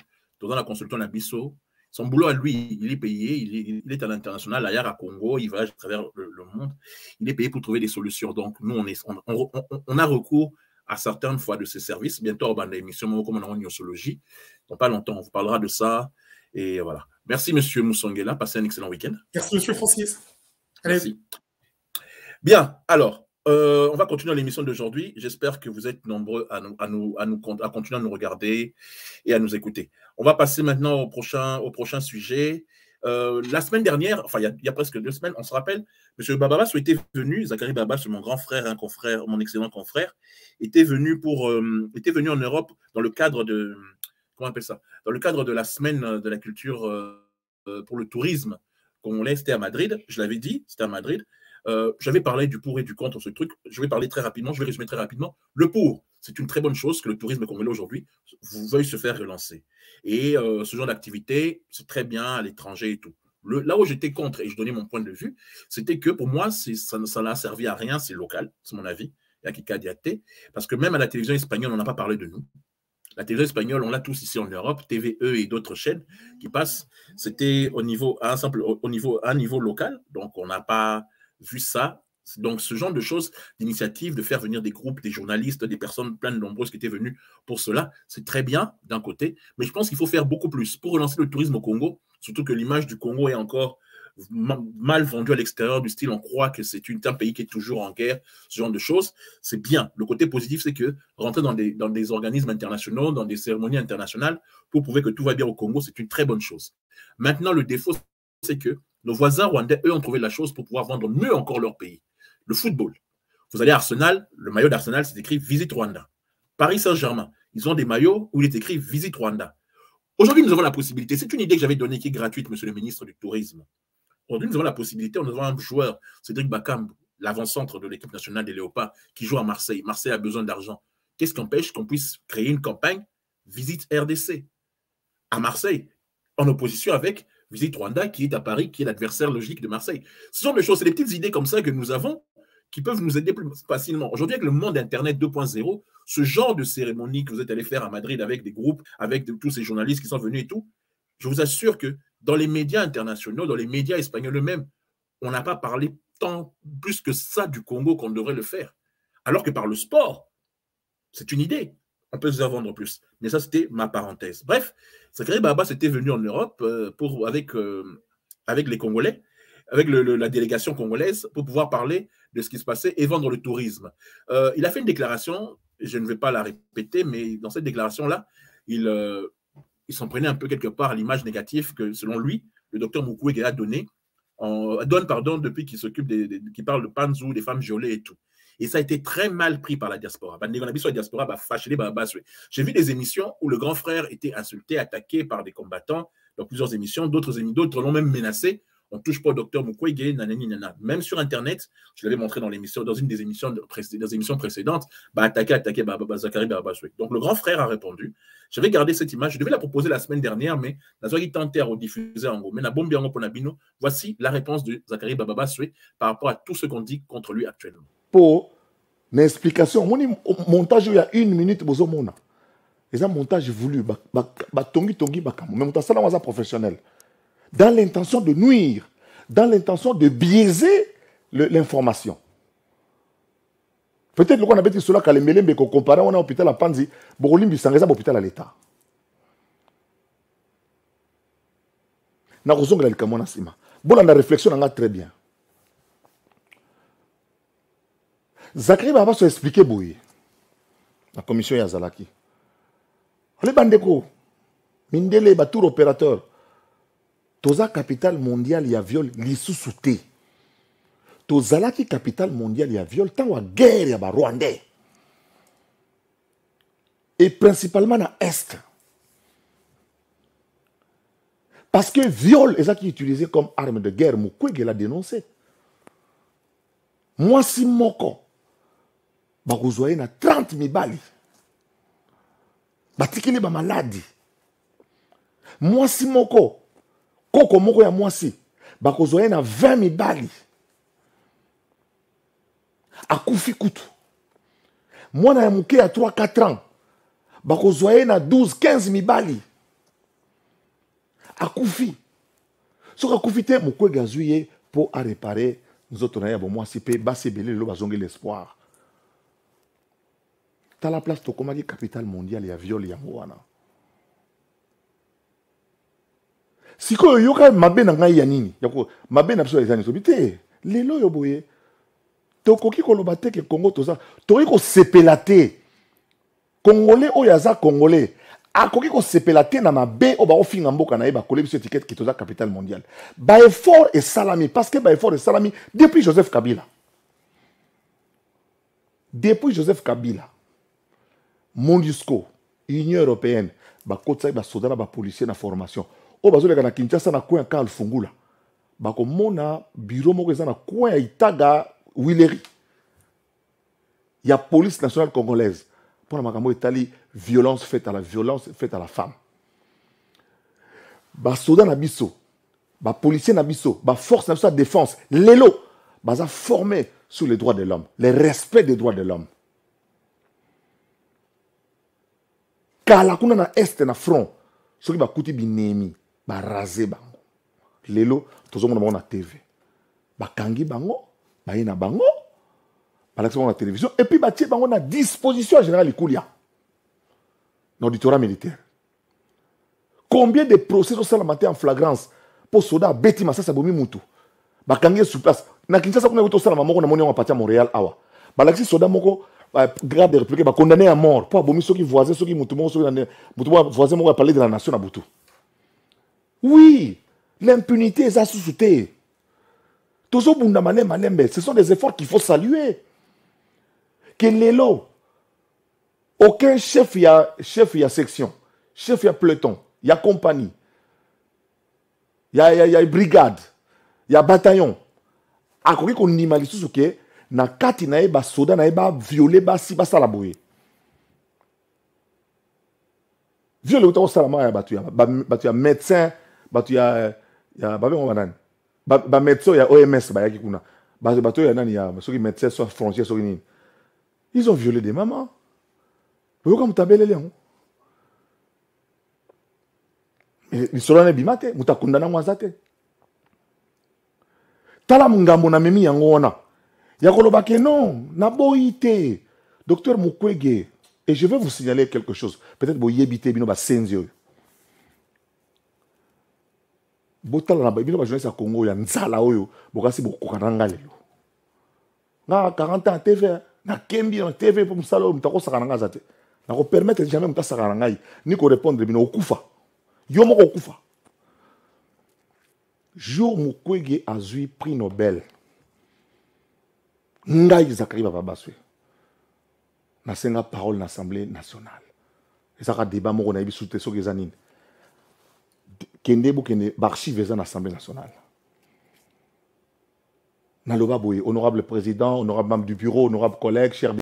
dans la consultant Nabiso, son boulot à lui, il est payé, il est à l'international, ailleurs à Congo, il voyage à travers le monde, il est payé pour trouver des solutions. Donc, nous, on a recours à certaines fois de ces services. Bientôt, on va dans l'émission comme on a en nosologie. Dans pas longtemps, on vous parlera de ça. Et voilà. Merci, monsieur Moussongela. Passez un excellent week-end. Merci, monsieur Francis. Allez. Merci. Bien, alors. On va continuer l'émission d'aujourd'hui. J'espère que vous êtes nombreux à continuer à nous regarder et à nous écouter. On va passer maintenant au prochain sujet. La semaine dernière, enfin, il y a presque 2 semaines, on se rappelle, M. Bababasso était venu, Zachary Bababasso, mon grand frère, un confrère, mon excellent confrère, était venu en Europe dans le cadre de, comment on appelle ça, dans le cadre de la semaine de la culture pour le tourisme congolais, c'était à Madrid, je l'avais dit, c'était à Madrid. J'avais parlé du pour et du contre, ce truc. Je vais parler très rapidement, je vais résumer très rapidement. Le pour, c'est une très bonne chose que le tourisme congolais aujourd'hui veuille se faire relancer. Et ce genre d'activité, c'est très bien à l'étranger et tout. Là où j'étais contre, et je donnais mon point de vue, c'était que pour moi, ça n'a servi à rien, c'est local, c'est mon avis, parce que même à la télévision espagnole, on n'a pas parlé de nous. La télévision espagnole, on l'a tous ici en Europe, TVE et d'autres chaînes qui passent. C'était un niveau local, donc on n'a pas vu ça. Donc, ce genre de choses, d'initiatives, de faire venir des groupes, des journalistes, des personnes plein de nombreuses qui étaient venues pour cela, c'est très bien d'un côté, mais je pense qu'il faut faire beaucoup plus pour relancer le tourisme au Congo, surtout que l'image du Congo est encore mal vendue à l'extérieur, du style on croit que c'est un pays qui est toujours en guerre, ce genre de choses. C'est bien. Le côté positif, c'est que rentrer dans des organismes internationaux, dans des cérémonies internationales, pour prouver que tout va bien au Congo, c'est une très bonne chose. Maintenant, le défaut, c'est que nos voisins rwandais, eux, ont trouvé la chose pour pouvoir vendre mieux encore leur pays. Le football. Vous allez à Arsenal, le maillot d'Arsenal, c'est écrit Visite Rwanda. Paris Saint-Germain, ils ont des maillots où il est écrit Visite Rwanda. Aujourd'hui, nous avons la possibilité, c'est une idée que j'avais donnée qui est gratuite, monsieur le ministre du Tourisme. Aujourd'hui, nous avons la possibilité, on a un joueur, Cédric Bakambu, l'avant-centre de l'équipe nationale des Léopards, qui joue à Marseille. Marseille a besoin d'argent. Qu'est-ce qui empêche qu'on puisse créer une campagne Visite RDC à Marseille, en opposition avec Visite Rwanda, qui est à Paris, qui est l'adversaire logique de Marseille. Ce sont des choses, c'est des petites idées comme ça que nous avons, qui peuvent nous aider plus facilement. Aujourd'hui, avec le monde Internet 2.0, ce genre de cérémonie que vous êtes allé faire à Madrid avec des groupes, avec tous ces journalistes qui sont venus et tout, je vous assure que dans les médias internationaux, dans les médias espagnols eux-mêmes, on n'a pas parlé tant plus que ça du Congo qu'on devrait le faire. Alors que par le sport, c'est une idée. On peut se vendre plus. Mais ça, c'était ma parenthèse. Bref, Zachary Bababasso était venu en Europe avec les Congolais, avec la délégation congolaise, pour pouvoir parler de ce qui se passait et vendre le tourisme. Il a fait une déclaration, je ne vais pas la répéter, mais dans cette déclaration-là, il s'en prenait un peu quelque part à l'image négative que, selon lui, le docteur Mukwege donne depuis qu'il s'occupe qui parle de Panzou, des femmes violées et tout. Et ça a été très mal pris par la diaspora. J'ai vu des émissions où le grand frère était insulté, attaqué par des combattants dans plusieurs émissions. D'autres l'ont même menacé. On ne touche pas au docteur Mukwege, nanani, nanana. Même sur Internet, je l'avais montré dans une des émissions précédentes, attaqué Zachary Bababasso. Donc le grand frère a répondu. J'avais gardé cette image. Je devais la proposer la semaine dernière, mais Nazwagi tenté à rediffuser en gros. Mais voici la réponse de Zachary Bababasso par rapport à tout ce qu'on dit contre lui actuellement. Pour une explication, mon montage il y a 1 minute, c'est un montage voulu, mais montage ça professionnel, dans l'intention de nuire, dans l'intention de biaiser l'information. Peut-être qu'on a dit cela quand les Melembe qu'on compare on a hôpital à Panzi, Borimbi Sangeza hôpital à l'État. Na kozonga le kamona sima. Bon la réflexion on a très bien. Zachary Bababasso expliqué boye. La commission Yazalaki. Les bandeko, mindele ba tour opérateur. Toza capital mondial ya viol lisusuté. Tozalaki capital mondial ya viol tant wa guerre ya ba Rwandais. Et principalement na Est. Parce que viol est ça qui est utilisé comme arme de guerre. Mukwege l'a dénoncé. Moi si moko bakozwaye na 30 mibali. Batikili ba maladi. Moi si moko koko moko ya mwasi bakozwaye na 20 mibali. Akufi kutu. Mwana ya muke ya 3-4 ans bakozwaye na 12-15 mibali. Akufi. Soka akufi te Mukwege azuye pour à réparer nous autres na ya bo mwasi pe basebele lo bazongi l'espoir. T'as la place to komaki capitale mondiale ya viol ya mwana. Siko yoka mabe na ngai ya nini? Yako mabe na biso ezani so bité. Lelo yo boye. Tokoki koloba te ke Congo toza. Toki ko sepela te. Congolais oyaza Congolais. akoki kosepela te na mabe oyo baofinga mboka na ye bakole biso étiquette ke toza capitale mondiale. Baeffort esalami parce que baeffort esalami depuis Joseph Kabila. Depuis Joseph Kabila, MONUSCO, Union européenne, bakotsa basoda na bapolicier na formation. O bazoleka na Kinshasa na coin Karl Fungula. Bakomona bureau moko eza na coin ya Itaga Wileri. Il y a police nationale congolaise. Pour la makambo etali violence faite à la femme. Basoda na biso, bapolicier na biso, force na biso de défense, lelo, baza formé sur les droits de l'homme, le respect des droits de l'homme. Kala kuna na est na front, soki bakuti binemi, rasé bango. Lelo, tozomona bango na TV. Bakangi bango, baye na bango, balakisi la télévision, et puis batie bango na disposition générale Ikulia, dans l'auditorat militaire. Combien de procès au salamate en flagrance pour soda beti masasa bomi mutu? Bakangi sur place. Na Kinshasa kuna wuto salama moko na moni on parti à Montréal awa. Balakisi soda moko grave de répliquer ba condamné à mort pour bomi soki voisin soki mutu moko soki mutu voisin moko a parlé de la nation na butu. Oui, l'impunité est sous-souté. Toujours bundamane malembe, ce sont des efforts qu'il faut saluer. Que l'élo, aucun chef y a section, chef y a peloton, il y a compagnie, il y a brigade, il y a bataillon. A quoi qu'on imagine tout ce qui est, na kati na eba soda na eba violé ba si ba salaboye. Violé autant salama ya batu ya médecin, batu ya babe on banane. Ba médecin ya OMS ba yaki kuna. Batu ya nani ya soki médecin soit frontière soki nini. Ils ont violé des mamans. Vous comme tabele léon. Ils sont là bimate, mutakundana mwazate. Tala mungambo na memi yango wana. Yakoloba ke non, na boite. Docteur Mukwege, et je vais vous signaler quelque chose. Peut-être bo yebite bino ba senzio. Botala na bino ba journaliste ya Congo ya nzala oyo, bokasi bokokananga lelo. Na 40 ans TV, na kembi na TV pour msalo mutako sakananga zate. Na ko permettre jamais muta sakananga ni ko répondre bino okufa. Yo moko okufa. Jour Mukwege a eu prix Nobel. Ngai Zakari Babaswe. Na senga parole na l'Assemblée nationale. Et ça a débat moko na yebi soute so gezanine. Kende bu kende archive za na l'Assemblée nationale. Na loba boye, honorable président, honorable membre du bureau, honorable collègue, cher.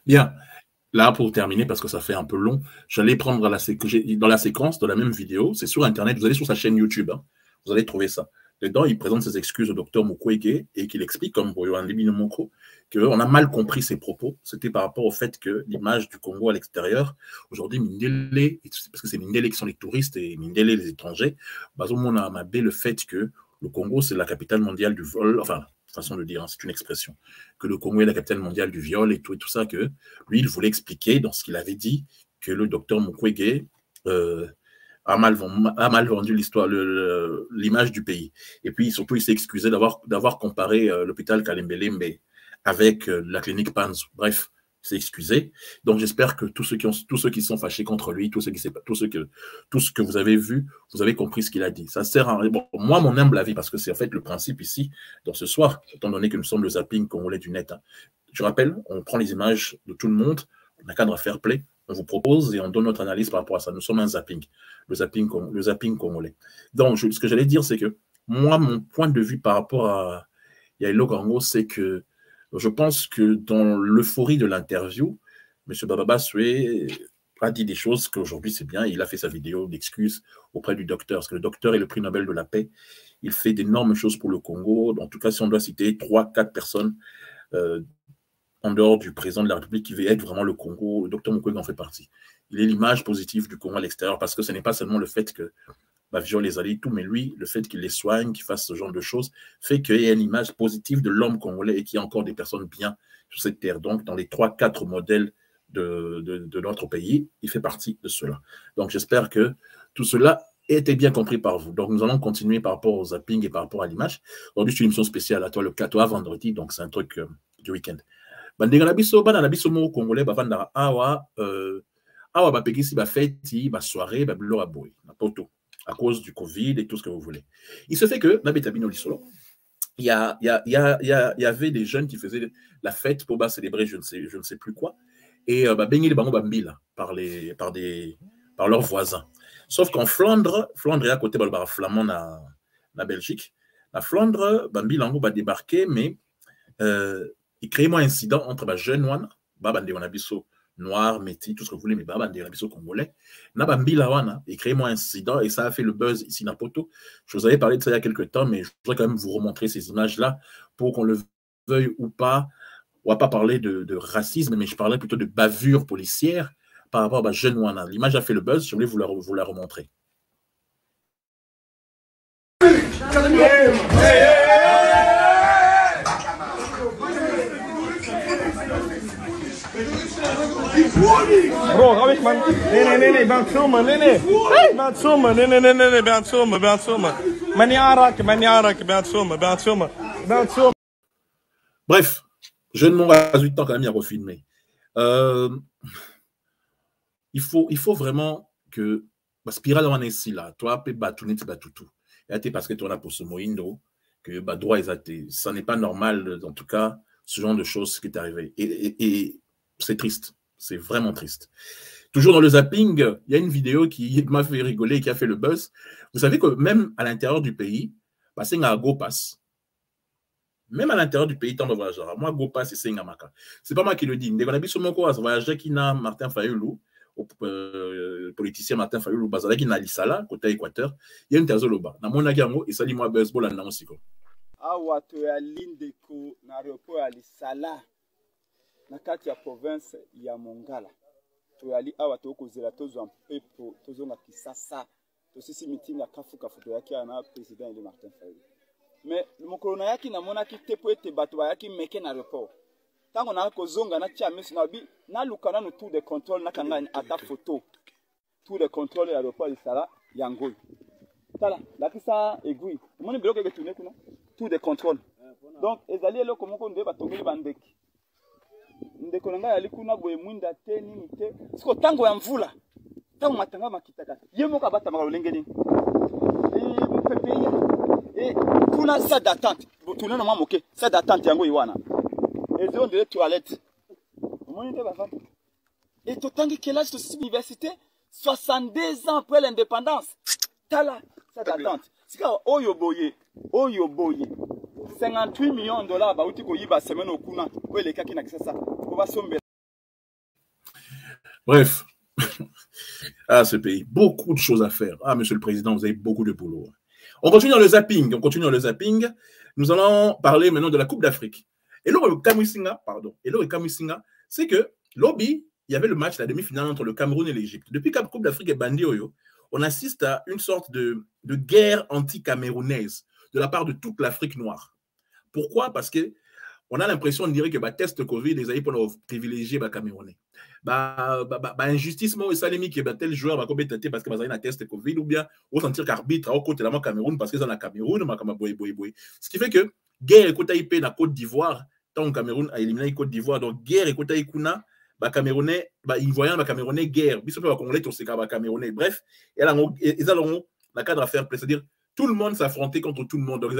Bien. Là, pour terminer, parce que ça fait un peu long, j'allais prendre dans la séquence de la même vidéo. C'est sur Internet. Vous allez sur sa chaîne YouTube. Hein. Vous allez trouver ça. Dedans, il présente ses excuses au docteur Mukwege et qu'il explique, comme Boyoan Libinomoko, qu'on a mal compris ses propos. C'était par rapport au fait que l'image du Congo à l'extérieur, aujourd'hui, Mindele, parce que c'est Mindele qui sont les touristes et Mindele les étrangers, on a mabé le fait que le Congo, c'est la capitale mondiale du vol, enfin, façon de dire, hein, c'est une expression, que le Congo est la capitale mondiale du viol et tout ça, que lui, il voulait expliquer dans ce qu'il avait dit que le docteur Mukwege a mal vendu l'image du pays. Et puis, surtout, il s'est excusé d'avoir comparé l'hôpital Kalembelembe avec la clinique Panzu. Bref, il s'est excusé. Donc, j'espère que tous ceux qui sont fâchés contre lui, tout ce que vous avez vu, vous avez compris ce qu'il a dit. Ça sert à rien. Bon, moi, mon humble avis, parce que c'est en fait le principe ici, dans ce soir, étant donné que nous sommes le zapping congolais du net. Hein. Je rappelle, on prend les images de tout le monde, on a cadre fair play, on vous propose et on donne notre analyse par rapport à ça. Nous sommes un zapping, le zapping congolais. Donc, ce que j'allais dire, c'est que moi, mon point de vue par rapport à Yaelo Congo, c'est que je pense que dans l'euphorie de l'interview, M. Babaswe a dit des choses qu'aujourd'hui c'est bien. Il a fait sa vidéo d'excuses auprès du docteur, parce que le docteur est le prix Nobel de la paix. Il fait d'énormes choses pour le Congo. En tout cas, si on doit citer 3-4 personnes en dehors du président de la République qui veut être vraiment le Congo, le docteur Mukwege en fait partie. Il est l'image positive du Congo à l'extérieur, parce que ce n'est pas seulement le fait que viole les alliés et tout, mais lui, le fait qu'il les soigne, qu'il fasse ce genre de choses, fait qu'il y a une image positive de l'homme congolais et qu'il y a encore des personnes bien sur cette terre. Donc, dans les 3-4 modèles de notre pays, il fait partie de cela. Donc, j'espère que tout cela était bien compris par vous. Donc, nous allons continuer par rapport au zapping et par rapport à l'image. Aujourd'hui, c'est une émission spéciale à toi, le 4 vendredi, donc c'est un truc du week-end. Bandega na biso, bana na biso mo congolais bavanda awa Ah, bah, ici, bah, fête, bah, soirée, bah, bleu à boy, à cause du Covid et tout ce que vous voulez. Il se fait que, il y avait des jeunes qui faisaient la fête pour bah, célébrer je ne sais plus quoi. Et bah, baigner les bangos bambi là, par leurs voisins. Sauf qu'en Flandre est à côté, bah, flamand la Belgique. La Flandre, bambi lango va débarquer, mais il crée un incident entre bah, jeunes wana, bah, bande wanabiso noir, métis, tout ce que vous voulez, mais bah, bande wanabiso congolais. Na bambi la wana, il crée un incident et ça a fait le buzz ici na Poto. Je vous avais parlé de ça il y a quelques temps, mais je voudrais quand même vous remontrer ces images-là pour qu'on le veuille ou pas. On ne va pas parler de racisme, mais je parlais plutôt de bavure policière par rapport à jeune Wana. L'image a fait le buzz, je voulais vous la remontrer. Bro, ga weg man. Nee, ik ben aan het filmen, nee. Ik ben aan het filmen, nee, ik ben aan het filmen. Ben niet aanraken, ik ben aan het filmen. Bref, jeune monde à 18 ans quand même, il y a refilmé. Il faut vraiment que la spirale en est ici là. Toi, tu vas tout tout. Et parce que tu as pour ce moindo que bah droit ça n'est pas normal en tout cas ce genre de choses qui est arrivé. Et c'est triste. C'est vraiment triste. Toujours dans le zapping, il y a une vidéo qui m'a fait rigoler, qui a fait le buzz. Vous savez que même à l'intérieur du pays, bah, c'est un go pass. Même à l'intérieur du pays, tant de voyageurs. Moi, go pass, c'est un maka. C'est pas moi qui le dis. Dès qu'on a vu sur mon quoi, voyageur qui n'a Martin Fayoulou, politicien Martin Fayoulou, Bazala qui n'a l'Issala, côté Équateur, il y a une tazoloba. Dans mon agamou, et ça dit moi, baseball, en aussi. Awa to ya lindeko na aéroport ya Lisala. Na kati ya province ya Mongala toyali awa tokozela tozwa mpepo tozonga Kisasa tosisi meeting ya kafuka foto yaki na président Eli Martin Fayulu mais mokolo na yaki namonaki te po ete bato bayaki meke na aéroport tango na kozonga na tia miso na bi na lukana no tour de contrôle na kanga ata photo tour de contrôle ya aéroport Lisala ya Ngoi tala lakisa egui moni biloko eketune kuna tour de contrôle donc ezali eloko moko nde batongeli bandeki ndeko nanga yali kuna boye mwinda te nini te siko tango ya mvula tango matanga makitaka ye moko abata maka lolenge nini pepe et kuna salle d'attente tuna na moke salle d'attente yango iwana et zone de toilette moni te ba femme et totangi quel âge to université 62 ans après l'indépendance tala salle d'attente sika oyo boye 58 millions de dollars ba uti ko yiba semaine okuna ko eleka kina kisasa ko ba sombe. Bref, ah ce pays, beaucoup de choses à faire. Ah monsieur le président, vous avez beaucoup de boulot. On continue dans le zapping. Nous allons parler maintenant de la Coupe d'Afrique. Et là le Kamusinga, c'est que lobby, il y avait le match la demi-finale entre le Cameroun et l'Égypte. Depuis que la Coupe d'Afrique est bandée, on assiste à une sorte de guerre anti-camerounaise de la part de toute l'Afrique noire. Pourquoi? Parce que on a l'impression, on dirait que le test Covid, les aïe pour privilégier les Camerounais. Injustice, moi, ça limite que tel joueur va commettre parce que un test Covid ou bien au sentir qu'arbitre au côté de la Cameroun parce que c'est dans la Cameroun, ce qui fait que guerre et côté IP dans Côte d'Ivoire, tant que Cameroun a éliminé Côte d'Ivoire, donc guerre et côté Ikuna, Camerounais, ils voyaient les Camerounais guerre, puis surtout Congolais, tout c'est Camerounais. Bref, ils ont la cadre à faire, c'est-à-dire tout le monde s'affrontait contre tout le monde. Donc,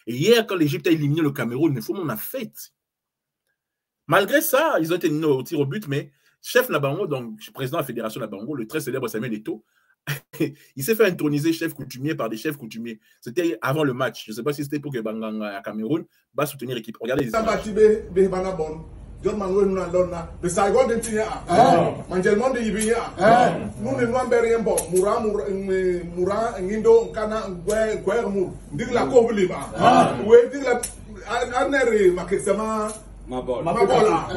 et hier, quand l'Égypte a éliminé le Cameroun, il faut qu'on a fait. Malgré ça, ils ont été au tir au but, mais chef Nabango, donc président de la fédération Nabango, le très célèbre Samuel Eto'o, il s'est fait introniser chef coutumier par des chefs coutumiers. C'était avant le match. Je ne sais pas si c'était pour que Banganga à Cameroun va soutenir l'équipe. Regardez les images. John Manuel Nuna de Saigon de Tia, Mangelmon de Ibia, nous ne nous berrien bon, Moura, Nindo, Kana, Guermou, dit la Cobliba, où est dit la Anere, Makesama, Mabola,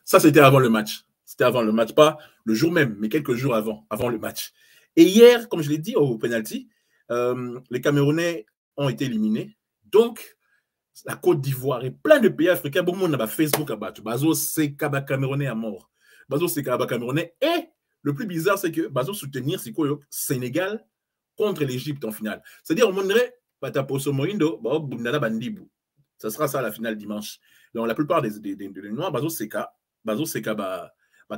ça c'était avant le match. C'était avant le match, pas le jour même, mais quelques jours avant le match. Et hier, comme je l'ai dit au penalty, les Camerounais ont été éliminés. Donc, la Côte d'Ivoire et plein de pays africains, beaucoup de monde a Facebook à battre. Bazo c'est Camerounais à mort. Bazo c'est Camerounais. Et le plus bizarre, c'est que Bazo soutenir c'est quoi Sénégal contre l'Égypte en finale. C'est-à-dire, on dirait, Bataposo Moindo, Bundana Bandibou. Ça sera ça la finale dimanche. Donc, la plupart des Noirs, Bazo c'est bazo c'est que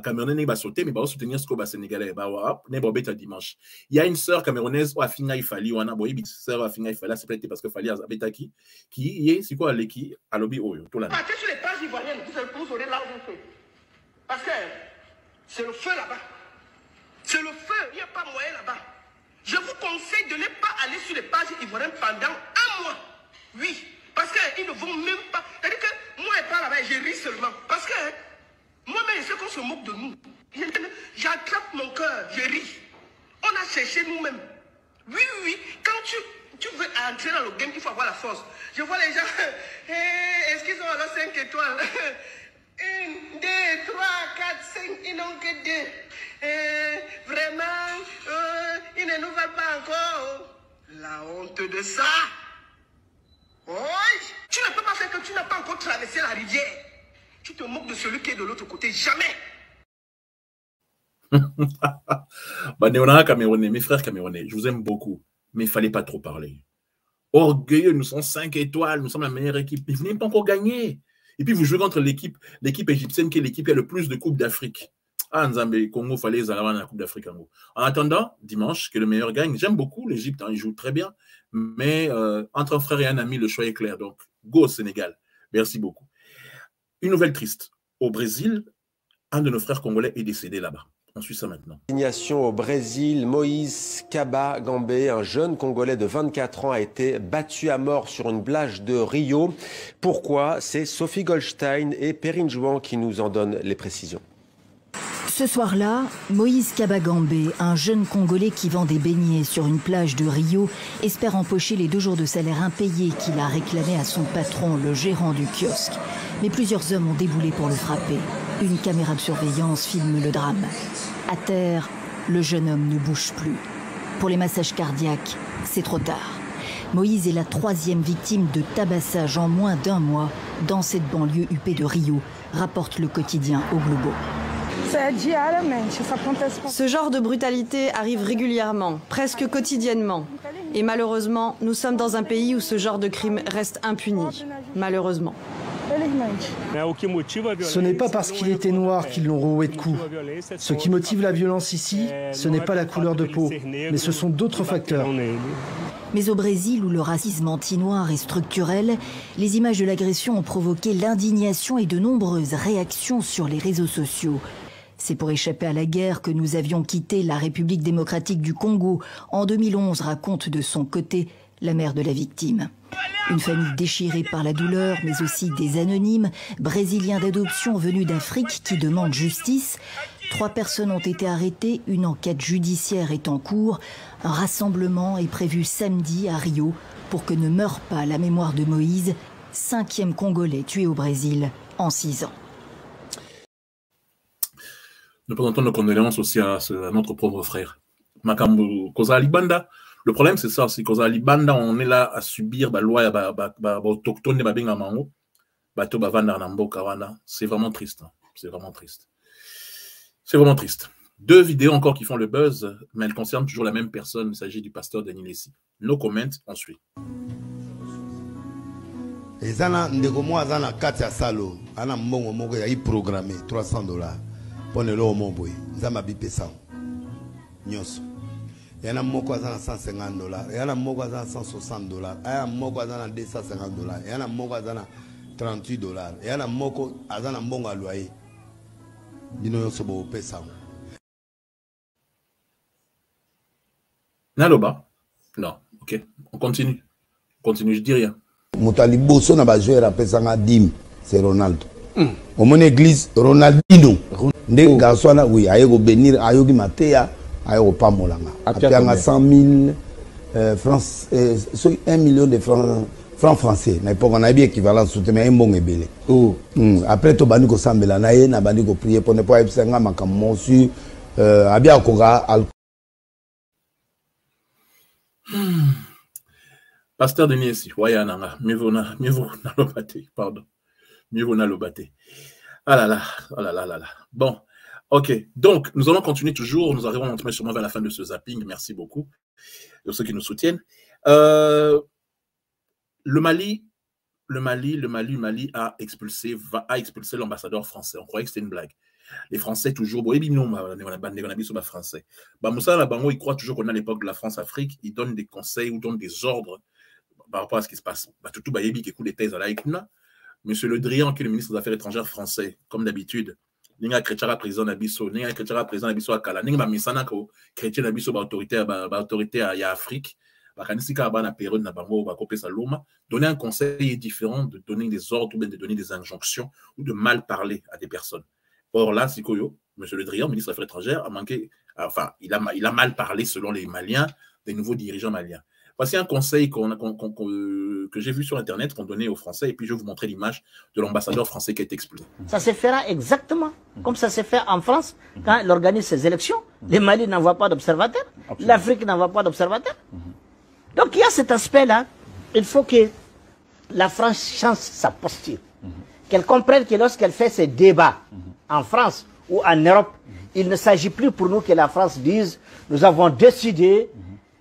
Camerounais ne va sauter, mais va soutenir ce que les Sénégalais ne dimanche. Il y a une sœur camerounaise qui a fini Fali, ou une sœur a fini Fali, c'est peut-être parce que Fali a qui est, c'est quoi, qui a lobby Oyo. Partez sur les plages ivoiriennes, vous aurez l'argent fait. Parce que c'est le feu là-bas. C'est le feu, il n'y a pas moyen là-bas. Je vous conseille de ne pas aller sur les plages ivoiriennes pendant 1 mois. Oui, parce qu'ils ne vont même pas. C'est-à-dire que moi, je parle là-bas et je ris seulement. Parce que moi-même, je sais qu'on se moque de nous. J'attrape mon cœur, je ris. On a cherché nous-mêmes. Oui, oui, oui. Quand tu veux entrer dans le game, il faut avoir la force. Je vois les gens. Est-ce qu'ils ont alors 5 étoiles? 1, 2, 3, 4, 5, ils n'ont que 2. Vraiment, ils ne nous veulent pas encore. La honte de ça. Oui. Tu ne peux pas faire que tu n'as pas encore traversé la rivière. Tu te moques de celui qui est de l'autre côté. Jamais. Camerounais, mes frères camerounais, je vous aime beaucoup, mais il ne fallait pas trop parler. Orgueilleux, nous sommes 5 étoiles, nous sommes la meilleure équipe, mais vous n'avez pas encore gagné. Et puis vous jouez contre l'équipe égyptienne qui est l'équipe qui a le plus de Coupes d'Afrique. Ah, Nzambe, Congo, fallait les avoir dans la Coupe d'Afrique. En attendant, dimanche, que le meilleur gagne. J'aime beaucoup l'Égypte, hein, ils jouent très bien, mais entre un frère et un ami, le choix est clair. Donc, go au Sénégal. Merci beaucoup. Une nouvelle triste. Au Brésil, un de nos frères congolais est décédé là-bas. On suit ça maintenant. Au Brésil, Moïse Kaba Gambé, un jeune Congolais de 24 ans, a été battu à mort sur une plage de Rio. Pourquoi? C'est Sophie Goldstein et Perrine Jouan qui nous en donnent les précisions. Ce soir-là, Moïse Kabagambé, un jeune Congolais qui vend des beignets sur une plage de Rio, espère empocher les 2 jours de salaire impayés qu'il a réclamé à son patron, le gérant du kiosque. Mais plusieurs hommes ont déboulé pour le frapper. Une caméra de surveillance filme le drame. À terre, le jeune homme ne bouge plus. Pour les massages cardiaques, c'est trop tard. Moïse est la 3e victime de tabassage en moins d'1 mois dans cette banlieue huppée de Rio, rapporte le quotidien O Globo. Ce genre de brutalité arrive régulièrement, presque quotidiennement. Et malheureusement, nous sommes dans un pays où ce genre de crime reste impuni. Malheureusement. Ce n'est pas parce qu'il était noir qu'ils l'ont roué de coups. Ce qui motive la violence ici, ce n'est pas la couleur de peau, mais ce sont d'autres facteurs. Mais au Brésil, où le racisme anti-noir est structurel, les images de l'agression ont provoqué l'indignation et de nombreuses réactions sur les réseaux sociaux. C'est pour échapper à la guerre que nous avions quitté la République démocratique du Congo en 2011, raconte de son côté la mère de la victime. Une famille déchirée par la douleur, mais aussi des anonymes, brésiliens d'adoption venus d'Afrique qui demandent justice. 3 personnes ont été arrêtées, une enquête judiciaire est en cours. Un rassemblement est prévu samedi à Rio pour que ne meure pas la mémoire de Moïse, 5e Congolais tué au Brésil en 6 ans. Nous présentons nos condoléances aussi à notre pauvre frère. Makambo Kozali Banda. Le problème, c'est ça, c'est qu'Kozali Banda, on est là à subir la loi autochtone de Babenga Mango. C'est vraiment triste. Hein. C'est vraiment triste. C'est vraiment triste. 2 vidéos encore qui font le buzz, mais elles concernent toujours la même personne. Il s'agit du pasteur Denis Lessi. No comment, on suit. Ezana ndeko mo azana kati ya salo, ana mbongo moko ya programmé $300. Pone lo momboy, nzama bipesa. Nyoso. Yana moko azana $150, yana moko azana $160, yana moko azana $250, yana moko azana $38, yana moko azana mbongo a loyer. Bino yoso bo pesa. Naloba? Non, ok, on continue. Continue, je dis rien. Moutali boso na ba joueur apesanga dim, c'est Ronaldo. Au mon église Ronaldinho. Ndé garçon là oui, ayo bénir ayo ki matea, ayo pamolanga. Apianga 100 000 francs 1 million de francs français. Na époque on a bien équivalent soutien mais un bon ebele. Après to bandi ko sambela na ye na bandi ko prier pour ne pas epsenga makammo su abia koga al. Pasteur Denis ici, Wayananga, mieux vaut nalobate, pardon. Mieux vaut nalobate. Ah là là, ah là là là là. Bon, ok. Donc, nous allons continuer toujours. Nous arrivons sûrement vers la fin de ce zapping. Merci beaucoup de ceux qui nous soutiennent. Le Mali le Mali a expulsé l'ambassadeur français. On croyait que c'était une blague. Les Français toujours, bon, français. Moussa Bango, il croit toujours qu'on est à l'époque de la France-Afrique, il donne des conseils ou donne des ordres par rapport à ce qui se passe. Tout Bayebi qui écoute des thèses à la Ikuna. Monsieur Le Drian, qui est le ministre des Affaires étrangères français, comme d'habitude, Ninga Chrétien président d'Abisso, Ninga Chrétien président d'Abisso à Kala, Ninga Misana Chrétien d'Abisso autorité à Afrique, Bakanisika Abana période Nabango, Bakopé Saloma, donner un conseil est différent de donner des ordres ou bien de donner des injonctions ou de mal parler à des personnes. Or là, Sikoyo, monsieur Le Drian, ministre des Affaires étrangères, a manqué, enfin, il a mal parlé selon les Maliens, des nouveaux dirigeants maliens. Voici un conseil que j'ai vu sur Internet qu'on donnait aux Français, et puis je vais vous montrer l'image de l'ambassadeur français qui a été expulsé. Ça se fera exactement comme ça se fait en France quand elle organise ses élections. Les Mali n'envoient pas d'observateurs, l'Afrique n'envoie pas d'observateurs. Donc il y a cet aspect-là, il faut que la France change sa posture. Qu'elle comprenne que lorsqu'elle fait ses débats en France ou en Europe, il ne s'agit plus pour nous que la France dise « nous avons décidé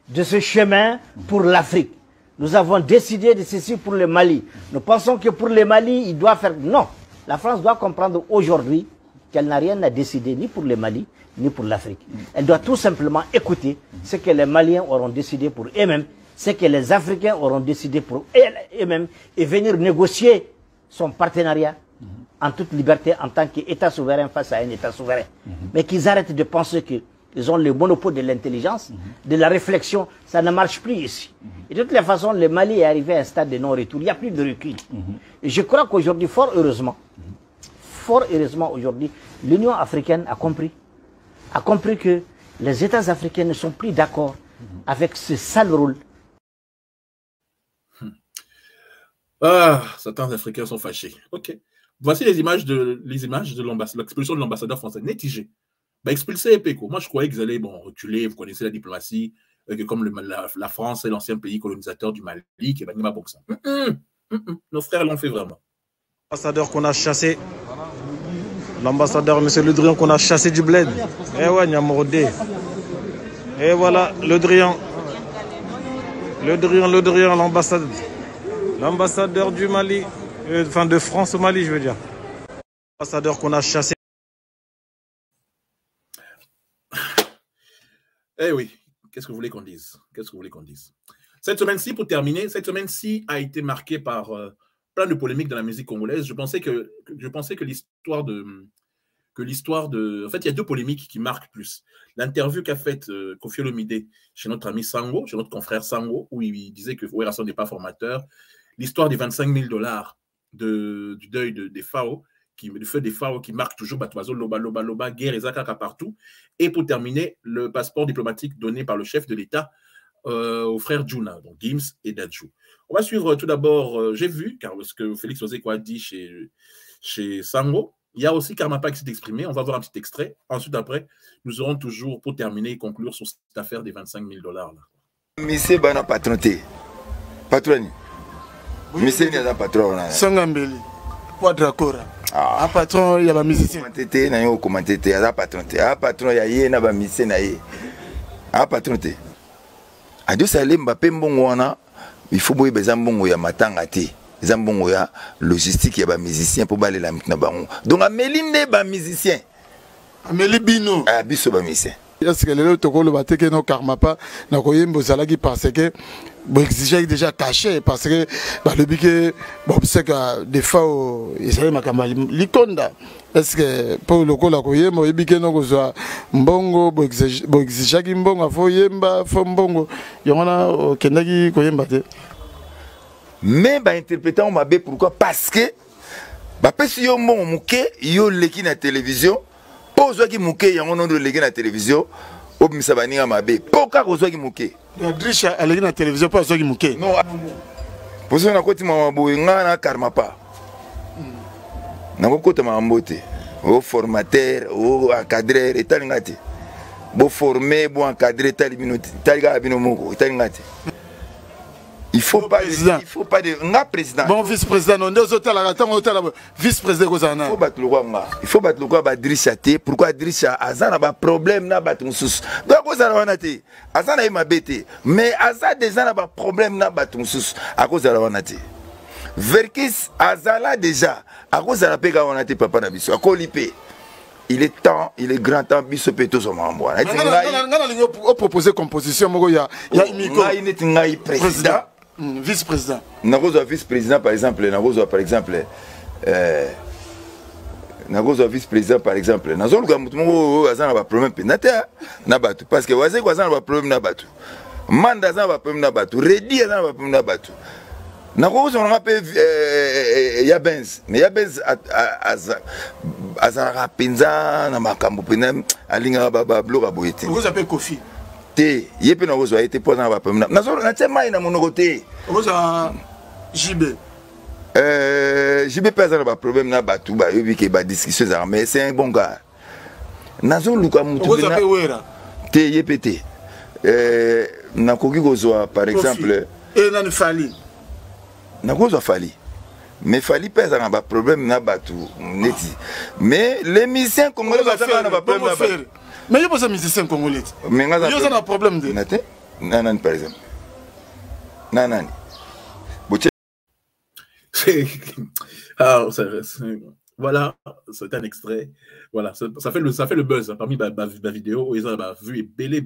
de ce chemin pour l'Afrique. Nous avons décidé de ceci pour le Mali. Nous pensons que pour le Mali, il doit faire... » Non, la France doit comprendre aujourd'hui qu'elle n'a rien à décider ni pour le Mali, ni pour l'Afrique. Elle doit tout simplement écouter ce que les Maliens auront décidé pour eux-mêmes, ce que les Africains auront décidé pour eux-mêmes, et venir négocier son partenariat en toute liberté en tant qu'État souverain face à un État souverain. Mais qu'ils arrêtent de penser qu'ils ont le monopole de l'intelligence, de la réflexion. Ça ne marche plus ici. Et de toutes les façons, le Mali est arrivé à un stade de non-retour. Il n'y a plus de recul. Et je crois qu'aujourd'hui, fort heureusement aujourd'hui, l'Union africaine a compris que les États africains ne sont plus d'accord avec ce sale rôle. Ah, certains Africains sont fâchés. Ok. Voici les images de l'expulsion de l'ambassadeur français. Nétigé. Expulser Peko. Moi, je croyais qu'ils allaient reculer. Vous connaissez la diplomatie, que comme la France est l'ancien pays colonisateur du Mali, qui est pas bon que ça. Nos frères l'ont fait vraiment. L'ambassadeur qu'on a chassé, l'ambassadeur M. Le Drian qu'on a chassé du bled. Eh ouais, Nyamordé. Et voilà, Le Drian, l'ambassadeur. L'ambassadeur du Mali, enfin de France au Mali, je veux dire. L'ambassadeur qu'on a chassé. Eh oui, qu'est-ce que vous voulez qu'on dise? Cette semaine-ci, pour terminer, cette semaine-ci a été marquée par plein de polémiques dans la musique congolaise. Je pensais que l'histoire de... En fait, il y a deux polémiques qui marquent plus. L'interview qu'a faite Koffi Olomide chez notre ami Sango, chez notre confrère Sango, où il disait que Ouérason n'est pas formateur. L'histoire des 25 000 $ du deuil des FAO, du feu des FAO qui marque toujours Batoizo, Loba, guerre et Zakaka partout. Et pour terminer, le passeport diplomatique donné par le chef de l'État aux frères Djouna, donc Gims et Dadjou. On va suivre tout d'abord, j'ai vu, car ce que Félix Ozeko a dit chez Sango, il y a aussi Karmapa qui s'est exprimé. On va voir un petit extrait. Ensuite, après, nous aurons toujours, pour terminer et conclure sur cette affaire des 25 000 $. Monsieur Bana patronté. Patroni. Monsieur Nada patron. Sangambeli. Quadracora. Un patron, il y a un musicien. Commenté, n'a eu commenté, il y a un patron. Un patron, il y a un musicien. Un patron. Adieu, ça allait Mbappé Mbongwana. Il faut que les gens soient matangati. Les gens soient logistique, il y a des musiciens pour aller la mitna bango. Donc, Amélie n'est pas musicien. Amélie Bino. Ah, Bisso ba musicien. Est-ce que les tokolo bateke no Karmapa na koyembo zalaki parce que bon exigeait déjà caché parce que le bique bon c'est que des fois il makamba likonda. Est-ce que pour le kola koyembo bique no kozwa mbongo bo exigeait mbongo fo yemba fo mbongo yona kendaki koyemba te. Mais bah interprétant ma bé pourquoi parce que bah parce yo mon mouké yo leki na télévision pose qui mouké yango non de leki na télévision au misabani ma bé pourquoi kozwa ki mouké Drisha leki na télévision pas kozwa ki mouké non pose na koti ma boyinga na Karmapa na kota ma mbote au formateur au encadreur et talingati bo former bo encadrer talibinoti taliga bino moko talingati. Il faut pas de nga président. Bon vice-président, on deux hôtels à l'attente, hôtel vice-président Kozana. Il faut battre le roi Badrisha té. Pourquoi Drisha Azana ba problème na battre musus. Donc Kozana wana té. Azana ima bête. Mais Azana des ana ba problème na battre musus. À cause de la wana té. Verkis azala déjà à cause de la paix on a été papa na biso akolipe. Il est temps, il est grand temps biso peto so mambo. On proposer composition moko ya Imiko. Ngai président, vice-président. Nakozo vice-président par exemple, nakozo par exemple nakozo vice-président par exemple. Nazo luka mutu moko azana ba problème penate na batu parce que waze kwazana ba problème na batu. Manda azana ba problème na batu, Redi azana ba problème na batu. Nakozo on rappelle Yabenz, mais Yabenz azara penza na makambo pena alinga baba bloga boyete. Vous appelez Kofi. Te, yepe nakozo été posant ba problème. Nazo na tema ina monoko te. Vous a JB. JB pesa na ba problème na batu ba yobi ke ba discussions armées, c'est un bon gars. Nazo luka mutu. Vous appelez Wera. Te yepete. Nakoki gozo par exemple. Et nan Fali. Nakozo Fali. Mais Fali pesa na ba problème na batu neti. Mais les musiciens congolais ba na ba problème na batu. Mais il y a pas de musiciens congolais. Mais il y a un problème de. Nanani par exemple. Nanani. Voilà, c'est un extrait. Voilà, ça fait le buzz hein, parmi ma vidéo. Ils ont vu belé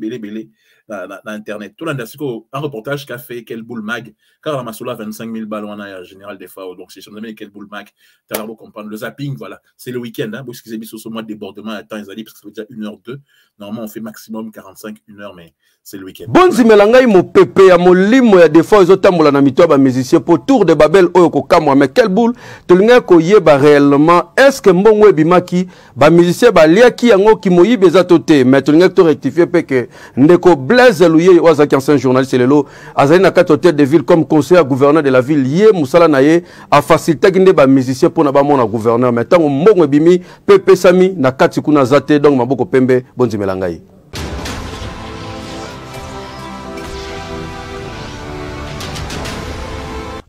dans Internet. Tout le monde un reportage qu'a fait quel boule mag. Car la Massoula 25 000 ballons en général des FAO. Donc, si je me demande quel boule mag, tu as l'air de comprendre. Le zapping, voilà, c'est le week-end. Hein, parce qu'ils ont mis sur ce mois de débordement à temps, ils ont dit, parce que ça veut dire 1h02. Normalement, on fait maximum 45, 1h, mais c'est le week-end. Bon, si Melangai, mon pépé, à mon limo, il y a des fois, ils ont tamboula na mito, ba musicien, pour tour de Babel, oyoko kamwa. Mais quel boule, tu l'as ko yeba réellement, est-ce que mon webimaki, ba musicien, ba liaki, yango, ki mo yibe zatote, mais tu l'as to rectifier, que ndeko Blaise Louye, Wazaki, ancien journaliste, c'est le lot, Azali na katote de ville, comme conseiller gouverneur de la ville, yé, Moussala Naye, a facilité ginde ba musicien pour na ba mon gouverneur. Mais tant mon webimi, Pepe Sami, na katikuna zate, donc maboko pembe, bon si Melangai.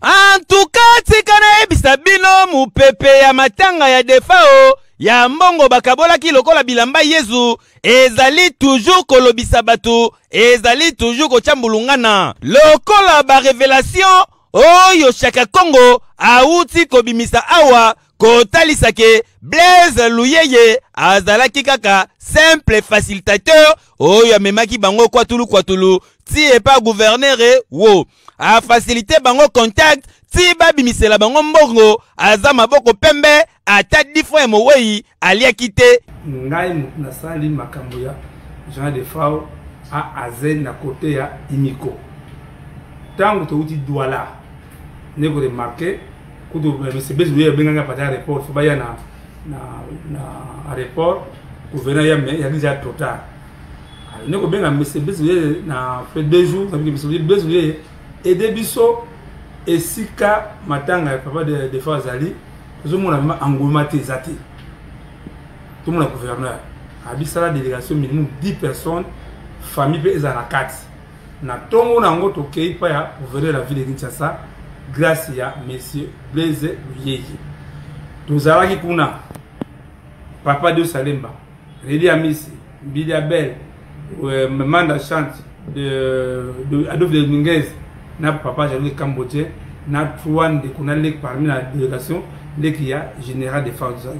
En tout cas, tikana ebisa bino mu pepe ya matanga ya defao ya mbongo bakabola ki lokola bilamba Yezu ezali toujours kolobisa bato ezali toujours kochambulungana lokola ba révélation oyo Chaka Congo auti kobimisa awa kotalisa ke Blaise Luyeye azalaki kaka simple facilitateur oyo amemaki bango kwatulu ti epa gouverneur wo a facilité bango contact ti babimisela bango mbongo aza maboko pembe ata 10 fois mowei aliaki te ngai nasali makambo ya Jean de Fao a azen na côté ya Imiko tango touti Douala neko remarqué kudo c'est besoin ya benga pata aéroport fo baya na aéroport gouverneur ya déjà trop tard neko benga c'est besoin na fait 2 jours ça veut dire besoin aider biso esika matanga ya papa de Fao Zali tout mon engouement zati tout mon gouverneur abisa la délégation minimum 10 personnes famille pe ezana 4 na tongo na ngo tokei pa ya gouverneur la ville de Kinshasa grâce à monsieur Blaise Luyeye tozalaki kuna papa de Salemba Redi Amisi Bidiabel Manda chante de Adolphe de Dominguez na papa Jean-Louis Cambodge na Touane de kuna lek parmi la délégation lek ya général de Fao Zali